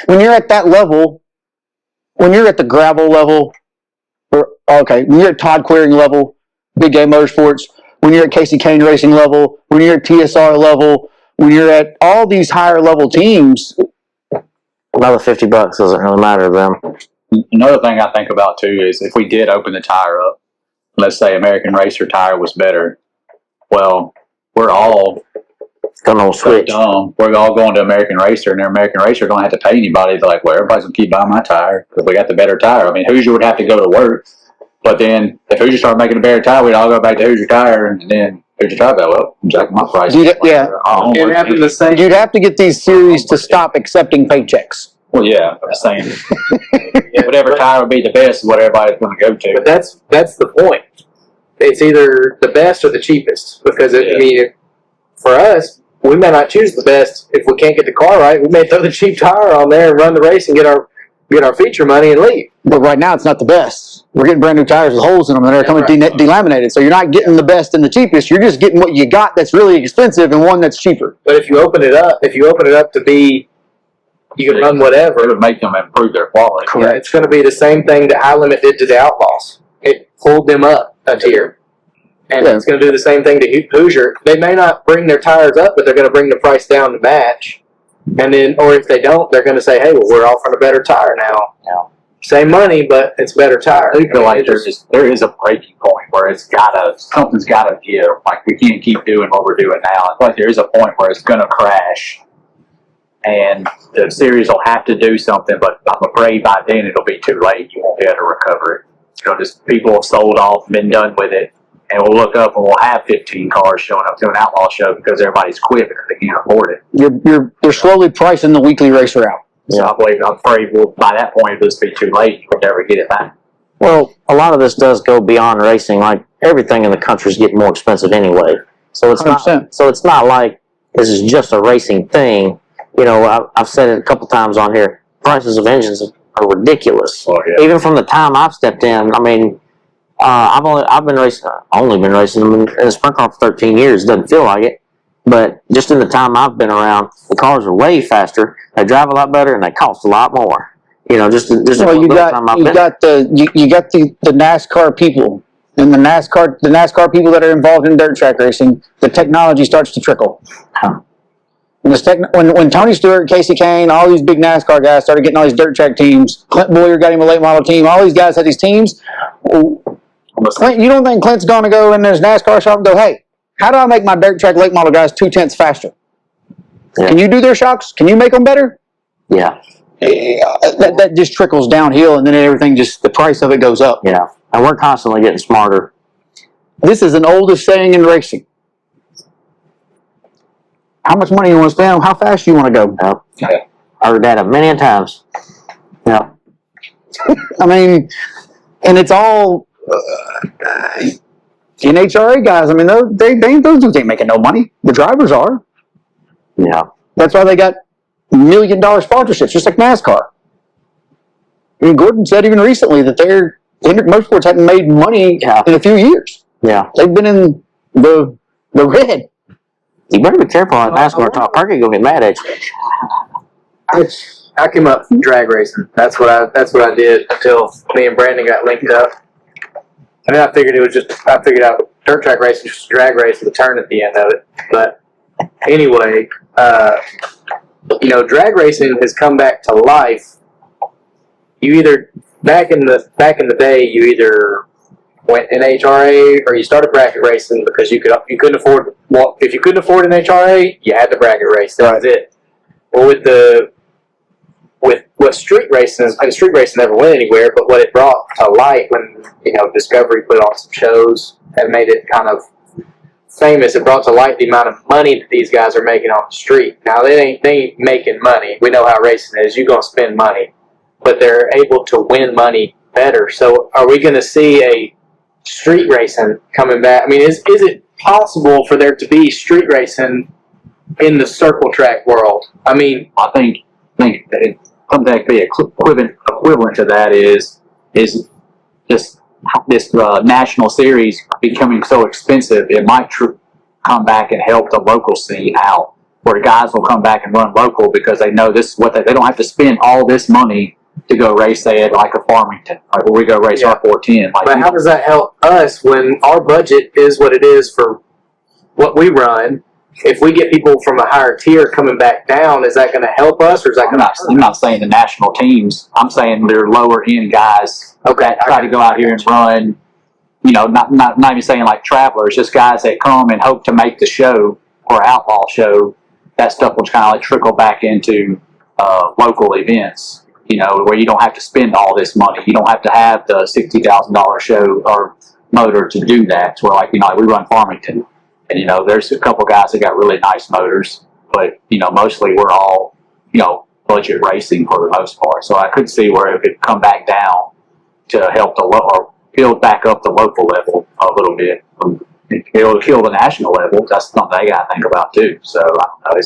when you're at that level, when you're at the gravel level, when you're at Todd Queering level, Big Game Motorsports, when you're at Casey Kane Racing level, when you're at TSR level, when you're at all these higher level teams, another $50 doesn't really matter to them. another thing I think about too is if we did open the tire up, let's say American Racer tire was better, well, we're all Gonna switch. dumb. We're all going to American Racer, and their American Racer don't have to pay anybody. They're like, well, everybody's gonna keep buying my tire because we got the better tire. I mean, Hoosier would have to go to work, but then if Hoosier started making a better tire, we'd all go back to Hoosier tire, and then Hoosier tire go, well, jack my price. Yeah. It happened the same. you'd have to get these series to stop accepting paychecks. Well, yeah, I'm saying whatever tire would be the best is what everybody's going to go to. But that's the point. It's either the best or the cheapest because I mean, for us, we may not choose the best if we can't get the car right. We may throw the cheap tire on there and run the race and get our feature money and leave. But right now, it's not the best. We're getting brand new tires with holes in them, and they're coming delaminated. So you're not getting the best and the cheapest. You're just getting what you got that's really expensive and one that's cheaper. But if you open it up to be, you can run whatever. It would make them improve their quality. Yeah, it's going to be the same thing that High Limit did to the Outlaws. It pulled them up a tier. And it's going to do the same thing to Hoosier. They may not bring their tires up, but they're going to bring the price down to match. And then, or if they don't, they're going to say, hey, well, we're offering a better tire now. Yeah. Same money, but it's better tire. I feel like there is a breaking point where something's gotta give. Like we can't keep doing what we're doing now. I feel like there is a point where it's gonna crash, and the series will have to do something. But I'm afraid by then it'll be too late. You won't be able to recover it. Just people have sold off, been done with it, and we'll look up and we'll have 15 cars showing up to an outlaw show because everybody's quit because they can't afford it. You're slowly pricing the weekly racer out. So I'm afraid by that point it'll just be too late. We'll never get it back. Well, a lot of this does go beyond racing. Like everything in the country is getting more expensive anyway. So it's 100%. not. So it's not like this is just a racing thing. You know, I've said it a couple times on here. Prices of engines are ridiculous. Oh, yeah. Even from the time I've stepped in. I mean, I've only been racing them in a sprint car for 13 years. Doesn't feel like it. But just in the time I've been around, the cars are way faster. They drive a lot better, and they cost a lot more. You know, just Well, you got the NASCAR people, and the NASCAR people that are involved in dirt track racing. The technology starts to trickle. Huh. When Tony Stewart, Casey Kane, all these big NASCAR guys started getting all these dirt track teams. Clint Boyer got him a late model team. All these guys had these teams. Clint, you don't think Clint's going to go in his NASCAR shop and go, hey, how do I make my dirt track late model guys 0.2 faster? Yeah. Can you do their shocks? Can you make them better? Yeah. That just trickles downhill, and then everything the price of it goes up. Yeah. And we're constantly getting smarter. This is an oldest saying in racing. How much money you want to spend? How fast you want to go? Yep. Yeah. I heard that a million times. Yeah. I mean, and it's all NHRA guys. I mean, those dudes ain't making no money. The drivers are. Yeah. That's why they got $1 million sponsorships, just like NASCAR. I mean, Gordon said even recently that Hendrick Motorsports hadn't made money in a few years. Yeah. They've been in the red. You better be careful on NASCAR talk. Parker gonna get mad at you. I came up from drag racing. That's what I did until me and Brandon got linked up. And then I figured out dirt track racing was just a drag race with a turn at the end of it. But anyway, drag racing has come back to life. You either back in the day, you either went in HRA or you started bracket racing because you couldn't afford. Well, if you couldn't afford an HRA, you had the bracket race. That was it. Well, with street racing, and street racing never went anywhere, but what it brought to light when Discovery put on some shows and made it kind of famous, it brought to light the amount of money that these guys are making on the street. Now they ain't making money. We know how racing is. You're gonna spend money, but they're able to win money better. So are we gonna see a street racing coming back? I mean, is it possible for there to be street racing in the circle track world? I mean, I think that it comes back to be equivalent to that is just this national series becoming so expensive. It might come back and help the local scene out, where guys will come back and run local because they know this is what they don't have to spend all this money to go race, say, at like a Farmington, like where we go race R410. Like, but how does that help us when our budget is what it is for what we run? If we get people from a higher tier coming back down, is that going to help us, or is that going to? I'm not saying the national teams. I'm saying they're lower end guys that try to go out here and run. Not even saying like travelers, just guys that come and hope to make the show or outlaw show. That stuff will kind of like trickle back into local events. Where you don't have to spend all this money. You don't have to have the $60,000 show or motor to do that. It's where we run Farmington. And, there's a couple guys that got really nice motors, but, mostly we're all, budget racing for the most part. So I could see where it could come back down to help or build back up the local level a little bit. It'll kill the national level. That's something they got to think about too. So I know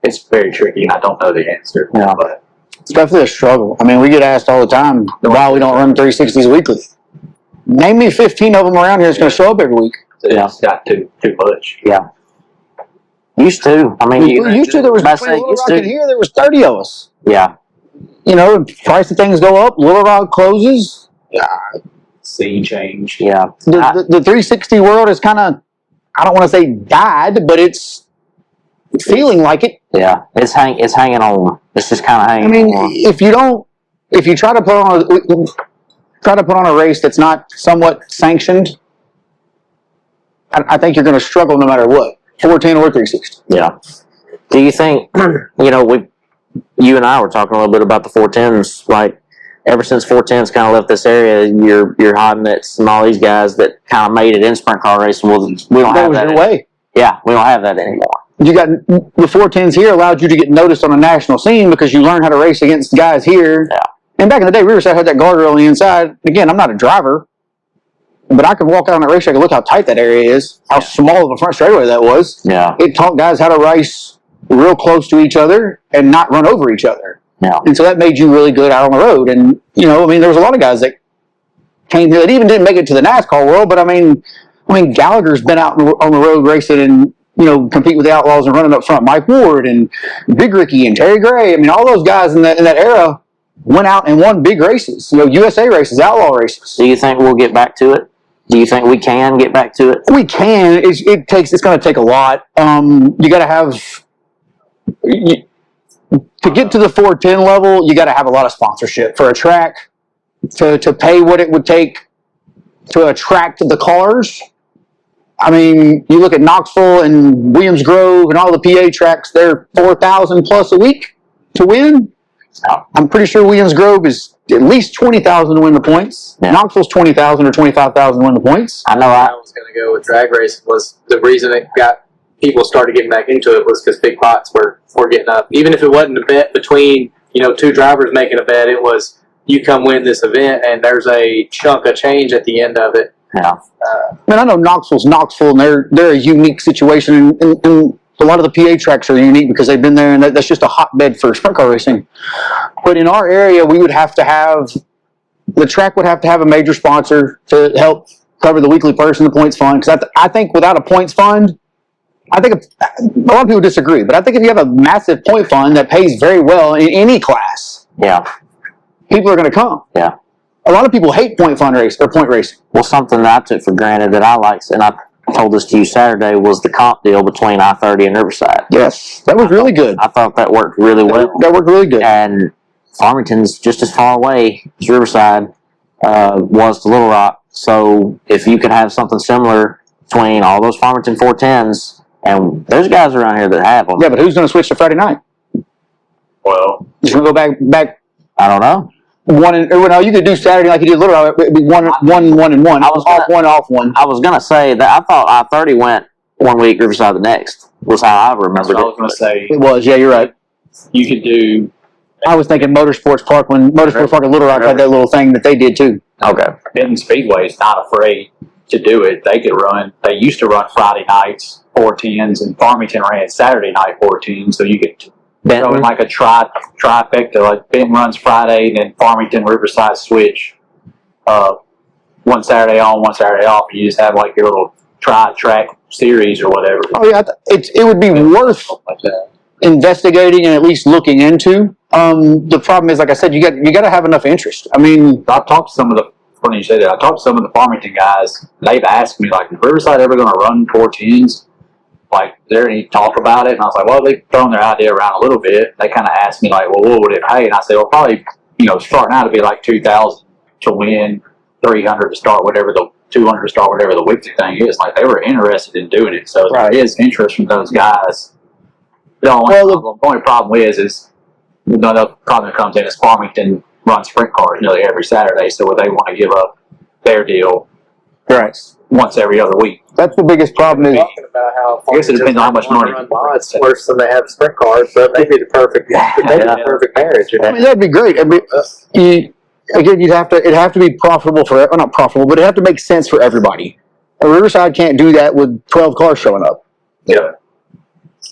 it's very tricky, and I don't know the answer. Yeah. But it's definitely a struggle. I mean, we get asked all the time why we don't run 360s weekly. Name me 15 of them around here that's going to show up every week. it's got too much. Yeah. Used to. I mean, used to. There was between Little Rock and here. There was 30 of us. Yeah. Price of things go up. Little Rock closes. Scene change. Yeah. The 360 world is kind of, I don't want to say died, but it's feeling like it. Yeah. It's hanging on. It's just kind of hanging. I mean, on. if you try to put on a race that's not somewhat sanctioned, I think you're going to struggle no matter what. 410 or 360. Yeah. Do you think, you and I were talking a little bit about the 410s, like, ever since 410s kind of left this area, you're Hodnets and all these guys that kind of made it in sprint car racing. Well, we don't have that. Way. Yeah, we don't have that anymore. You got the 410s here allowed you to get noticed on a national scene because you learned how to race against guys here. Yeah. And back in the day, Riverside had that guardrail on the inside. Again, I'm not a driver, but I could walk out on that racetrack and look how tight that area is, how small of a front straightaway that was. Yeah. It taught guys how to race real close to each other and not run over each other. Yeah. And so that made you really good out on the road. And, there was a lot of guys that came here that even didn't make it to the NASCAR world, but I mean Gallagher's been out on the road racing and, compete with the Outlaws and running up front. Mike Ward and Big Ricky and Terry Gray. I mean, all those guys in that era went out and won big races, USA races, outlaw races. Do you think we'll get back to it? Do you think we can get back to it? We can. It's going to take a lot. You got to have, to get to the 410 level, you got to have a lot of sponsorship for a track, to pay what it would take to attract the cars. I mean, you look at Knoxville and Williams Grove and all the PA tracks, they're 4,000 plus a week to win. I'm pretty sure Williams Grove is at least 20,000 to win the points. Yeah. Knoxville's 20,000 or 25,000 to win the points. I know I was going to go with drag racing. Was the reason it got people started getting back into it was because big pots were getting up. Even if it wasn't a bet between two drivers making a bet, it was you come win this event and there's a chunk of change at the end of it. Yeah. I know Knoxville's Knoxville, and they're a unique situation, and a lot of the PA tracks are unique because they've been there, and that's just a hotbed for sprint car racing. But in our area, we would have to have the track would have to have a major sponsor to help cover the weekly purse and the points fund. Because I think without a points fund, I think a lot of people disagree, but I think if you have a massive point fund that pays very well in any class, Yeah. people are going to come. Yeah. A lot of people hate point racing. Well, something that I took for granted that I liked, and I told this to you Saturday, was the comp deal between I-30 and Riverside. Yes, that was really good. I thought that worked really well. That worked really good. And Farmington's just as far away as Riverside was to Little Rock. So if you could have something similar between all those Farmington 410s, and there's guys around here that have them. Yeah, but who's going to switch to Friday night? Well, Just going to go back. I don't know. You could do Saturday like you did Little Rock. It'd be one, and one. I was off one. I was gonna say that I thought I-30 went one week, Riverside the next. Was how I remembered I was going to say It was. Yeah, you're right. you could do. I was thinking Motorsports Park when Motorsports Park and Little Rock had that little thing that they did too. Okay. Benton Speedway is not afraid to do it. They could run. They used to run Friday nights 410s, and Farmington ran Saturday night 410s. So you could throw in like a trifecta. Like Benton runs Friday, and then Farmington, Riverside switch. One Saturday on, one Saturday off. You just have like your little tri-track series or whatever. Oh yeah, it would be worth Like that. investigating and at least looking into. The problem is, like I said, you got to have enough interest. I mean, I've talked to some of the. Funny you say that. I talked to some of the Farmington guys. They've asked me like, "Is Riverside ever going to run 410s?" Like, is there any talk about it? And I was like, "Well, they've thrown their idea around a little bit." They kind of asked me like, "Well, what would it pay?" And I said, "Well, probably starting out to be like 2,000 to win, 300 to start whatever the 200 to start whatever the weekly thing is." Like they were interested in doing it, so Right. there is interest from those guys. The only problem is another problem that comes in is Farmington runs sprint cars nearly every Saturday, so would they want to give up their deal right. once every other week? That's the biggest problem. Is Talking about how I guess it depends on how much money. It's worse than they have sprint cars, so it may be the perfect, Yeah. perfect marriage. I mean, that'd be great. I mean, it'd have to be profitable for, well, not profitable, but it'd have to make sense for everybody. A Riverside can't do that with 12 cars showing up. Yeah.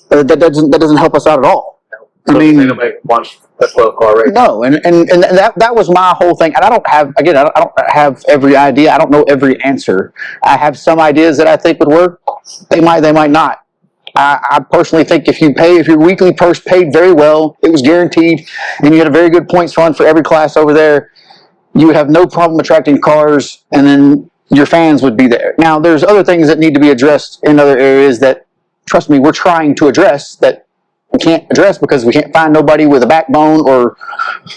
That doesn't help us out at all. I mean, they don't make one a 12-car race. no, and that was my whole thing. And I don't have every idea. I don't know every answer. I have some ideas that I think would work. They might not. I personally think if your weekly purse paid very well, it was guaranteed, and you had a very good points fund for every class over there, you would have no problem attracting cars, and then your fans would be there. Now, there's other things that need to be addressed in other areas that, trust me, we're trying to address that we can't address because we can't find nobody with a backbone or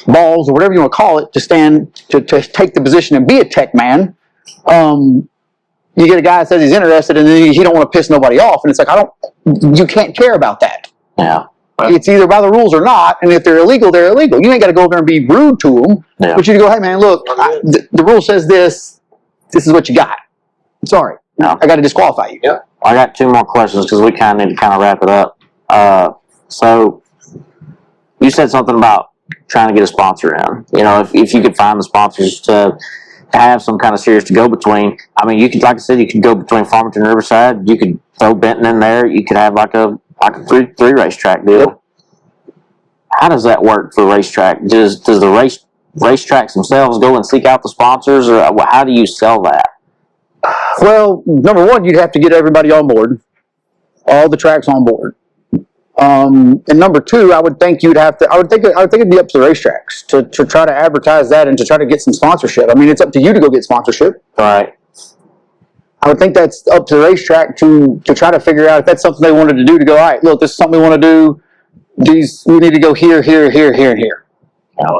balls or whatever you want to call it to take the position and be a tech man. You get a guy that says he's interested and then he don't want to piss nobody off, and it's like you can't care about that. Yeah. It's either by the rules or not, and if they're illegal, they're illegal. You ain't got to go over there and be rude to them, Yeah. but you go, hey man, look, the rule says this. This is what you got. Sorry, No. I got to disqualify you. Yeah. I got two more questions because we kind of need to wrap it up. So you said something about trying to get a sponsor in. If you could find the sponsors to have some kind of series to go between. I mean, you could, like I said, you could go between Farmington and Riverside. You could throw Benton in there. You could have like a three racetrack deal. Yep. How does that work for racetrack? Does the racetracks themselves go and seek out the sponsors, or how do you sell that? Well, number one, you'd have to get everybody on board, all the tracks on board. And number two, I would think it'd be up to the racetracks to try to advertise that and to try to get some sponsorship. I mean, it's up to you to go get sponsorship. Right. I would think that's up to the racetrack to try to figure out if that's something they wanted to do, to go, all right, look, this is something we want to do. We need to go here, here, here, here, and here.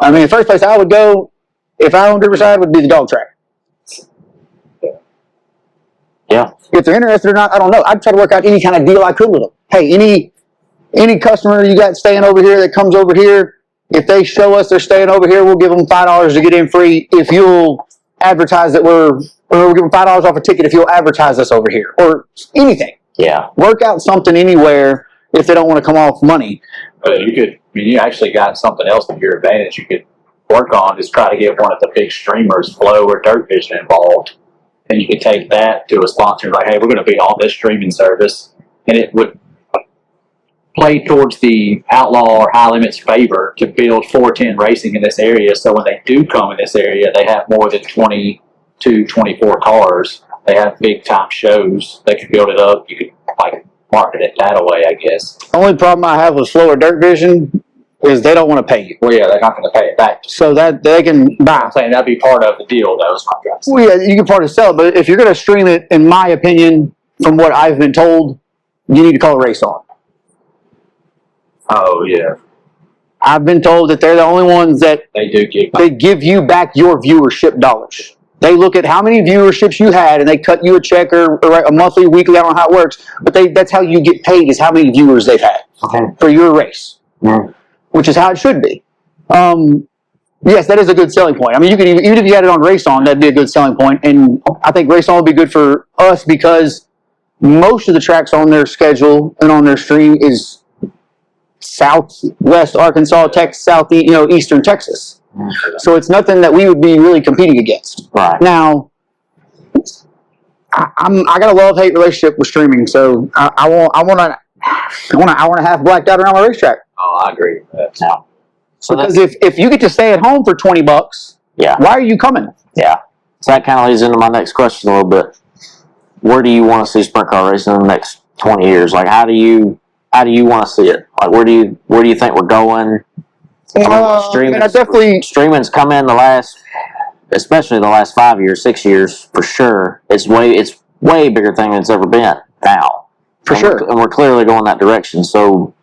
I mean, the first place I would go, if I owned Riverside, would be the dog track. Yeah. If they're interested or not, I don't know. I'd try to work out any kind of deal I could with them. Hey, any customer you got staying over here that comes over here, if they show us they're staying over here, we'll give them $5 to get in free if you'll advertise that we'll give them $5 off a ticket if you'll advertise us over here, or anything. Yeah. Work out something anywhere if they don't want to come off money. You actually got something else to your advantage you could work on, is try to get one of the big streamers, Flow or Dirt Vision, involved. And you could take that to a sponsor like, hey, we're going to be on this streaming service. And it would play towards the outlaw or high limits favor to build 410 racing in this area. So when they do come in this area, they have more than 22, 24 cars. They have big time shows. They can build it up. You could like market it that way, I guess. Only problem I have with slower dirt vision is they don't want to pay you. Well, yeah, they're not going to pay it back. So that they can buy. I'm saying that'd be part of the deal, though. Is my guess. Well, yeah, you can part of sell it, but if you're going to stream it, in my opinion, from what I've been told, you need to call a race on. Oh yeah, I've been told that they're the only ones that they do give. they give you back your viewership dollars. They look at how many viewerships you had, and they cut you a check or a monthly, weekly. I don't know how it works, but that's how you get paid, is how many viewers they've had for your race, which is how it should be. Yes, that is a good selling point. I mean, you could even if you had it on Race On, that'd be a good selling point, and I think Race On would be good for us because most of the tracks on their schedule and on their stream is Southwest Arkansas, Texas, Southeast, Eastern Texas. So it's nothing that we would be really competing against. Right. Now, I got a love-hate relationship with streaming, so I want an hour and a half blacked out around my racetrack. Oh, I agree with that. Yeah. So Because if you get to stay at home for $20, yeah, why are you coming? yeah. So that kind of leads into my next question a little bit. Where do you want to see sprint car racing in the next 20 years? Like, how do you want to see it? Like, where do you think we're going? Streaming's come in especially the last 5 years, 6 years for sure. It's way bigger thing than it's ever been now. For sure. And we're clearly going that direction. So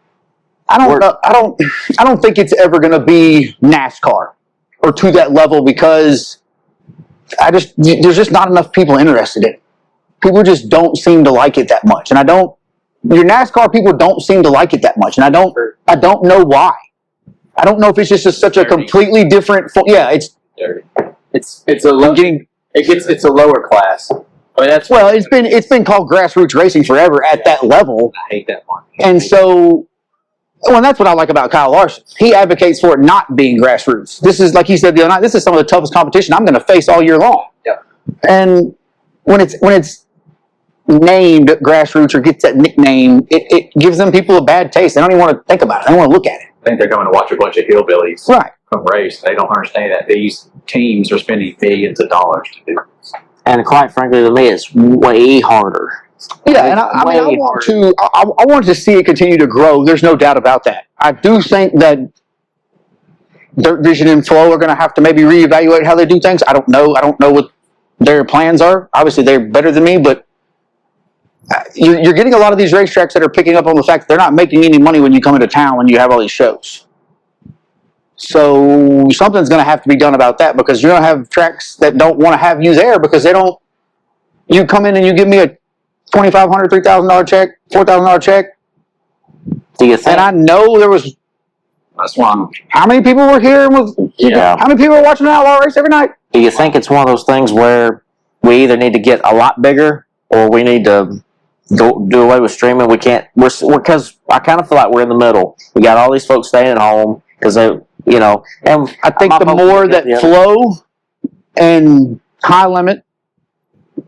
I don't think it's ever going to be NASCAR or to that level because there's just not enough people interested in it. People just don't seem to like it that much, and your NASCAR people don't seem to like it that much, and I don't know why. I don't know if it's just such a completely different. It's dirty. It's a low. It's a lower class. I mean, it's been called grassroots racing forever at that level. I hate that one. And so, that's what I like about Kyle Larson. He advocates for it not being grassroots. This is, like he said the other night, this is some of the toughest competition I'm going to face all year long. Yeah. And when it's named grassroots or gets that nickname, it gives them people a bad taste. They don't even want to think about it. They don't want to look at it. I think they're going to watch a bunch of hillbillies come race. They don't understand that these teams are spending billions of dollars to do this. And quite frankly, to me, it's way harder. Yeah, and I want to see it continue to grow. There's no doubt about that. I do think that Dirt Vision and Flow are going to have to maybe reevaluate how they do things. I don't know. I don't know what their plans are. Obviously, they're better than me, but you're getting a lot of these racetracks that are picking up on the fact that they're not making any money when you come into town when you have all these shows. So something's going to have to be done about that because you're going to have tracks that don't want to have you there because they don't. You come in and you give me a $2,500, $3,000 check, $4,000 check. Do you think? And I know there was. That's why How many people were here? How many people were watching an outlaw race every night? Do you think it's one of those things where we either need to get a lot bigger or we need to do away with streaming? We can't. Because I kind of feel like we're in the middle. We got all these folks staying at home because they, and I think the more that Flow and High Limit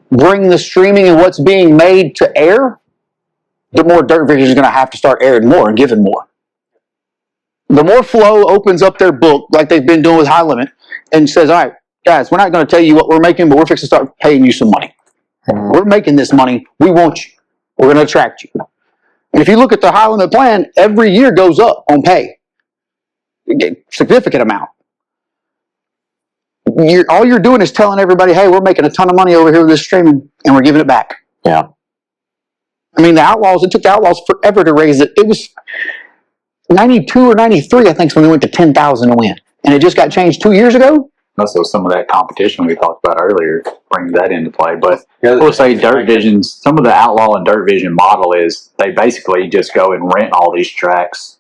bring the streaming and what's being made to air, the more Dirt Vision is going to have to start airing more and giving more. The more Flow opens up their book, like they've been doing with High Limit, and says, all right, guys, we're not going to tell you what we're making, but we're fixing to start paying you some money. We're making this money. We want you. We're going to attract you. And if you look at the High Limit plan, every year goes up on pay. Significant amount. All you're doing is telling everybody, hey, we're making a ton of money over here with this streaming, and we're giving it back. Yeah. I mean, it took the Outlaws forever to raise it. It was 92 or 93, I think, is when we went to 10,000 to win. And it just got changed 2 years ago. Also, some of that competition we talked about earlier brings that into play. But I will say Dirt Vision's, some of the Outlaw and Dirt Vision model is they basically just go and rent all these tracks.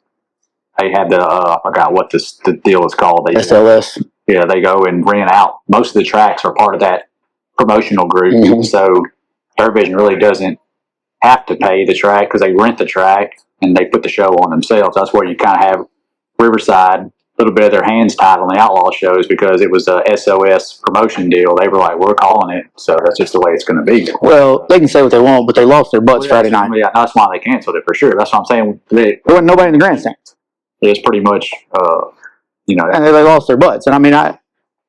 They had I forgot what the deal is called. SLS. Yeah, they go and rent out. Most of the tracks are part of that promotional group. Mm-hmm. So Dirt Vision really doesn't have to pay the track because they rent the track and they put the show on themselves. That's where you kind of have Riverside little bit of their hands tied on the outlaw shows because it was a SOS promotion deal. They were like, we're calling it, so that's just the way it's going to be. Well, they can say what they want, but they lost their butts Friday night. Yeah, that's why they canceled it for sure. That's what I'm saying. There wasn't nobody in the grandstands. It's pretty much, And they lost their butts. And I mean,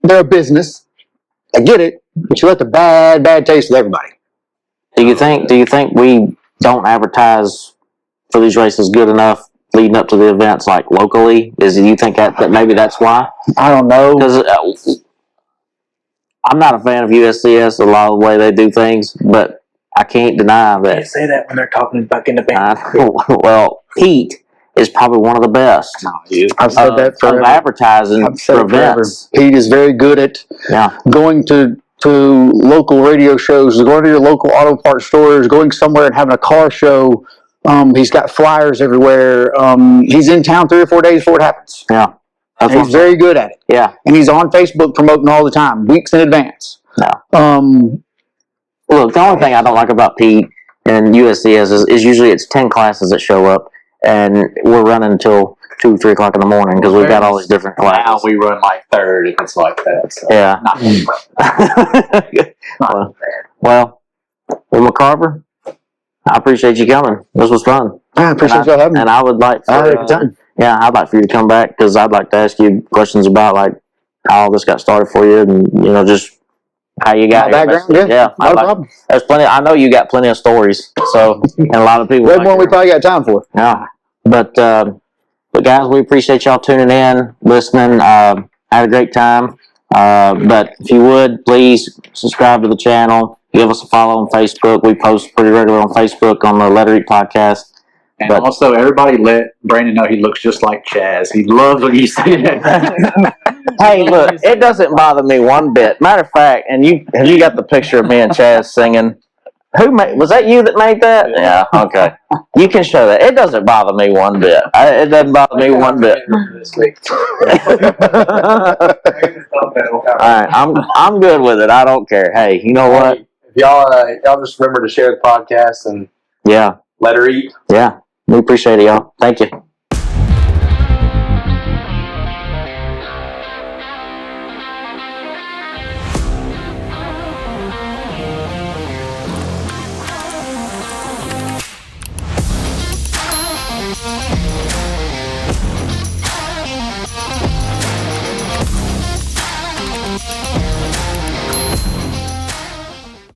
they're a business. I get it, but you let the bad taste with everybody. Do you think we don't advertise for these races good enough leading up to the events, like locally? Do you think that maybe that's why? I don't know. Because I'm not a fan of USCS, a lot of the way they do things, but I can't deny that. Can't say that when they're talking about in the band. Well, Pete is probably one of the best I've said that forever. of advertising I've said for it forever. events. Pete is very good at going to local radio shows, going to your local auto parts stores, going somewhere and having a car show. He's got flyers everywhere. He's in town 3 or 4 days before it happens. Yeah. He's very good at it. Yeah. And he's on Facebook promoting all the time, weeks in advance. Yeah. Look, the only thing I don't like about Pete and USCS is usually it's 10 classes that show up, and we're running until 2, 3 o'clock in the morning because we've got all these different classes. Now we run like third if it's like that. So. Yeah. Well, McCarver, I appreciate you coming. This was fun. I appreciate y'all having me. And I would like I'd like for you to come back because I'd like to ask you questions about like how all this got started for you and just how you got my background. Yeah, no problem. There's plenty. I know you got plenty of stories. So and a lot of people. Way more than we probably got time for. Yeah, but guys, we appreciate y'all tuning in, listening. Had a great time. But if you would please subscribe to the channel. Give us a follow on Facebook. We post pretty regularly on Facebook on the Letter Eat podcast. And also, everybody let Brandon know he looks just like Chaz. He loves when you say that. Hey, look, it doesn't bother me one bit. Matter of fact, and have you got the picture of me and Chaz singing? Was that you that made that? Yeah, okay. You can show that. It doesn't bother me one bit. It doesn't bother me one bit. All right, I'm good with it. I don't care. Hey, you know what? If y'all just remember to share the podcast and Yeah. let her eat. Yeah. We appreciate it, y'all. Thank you.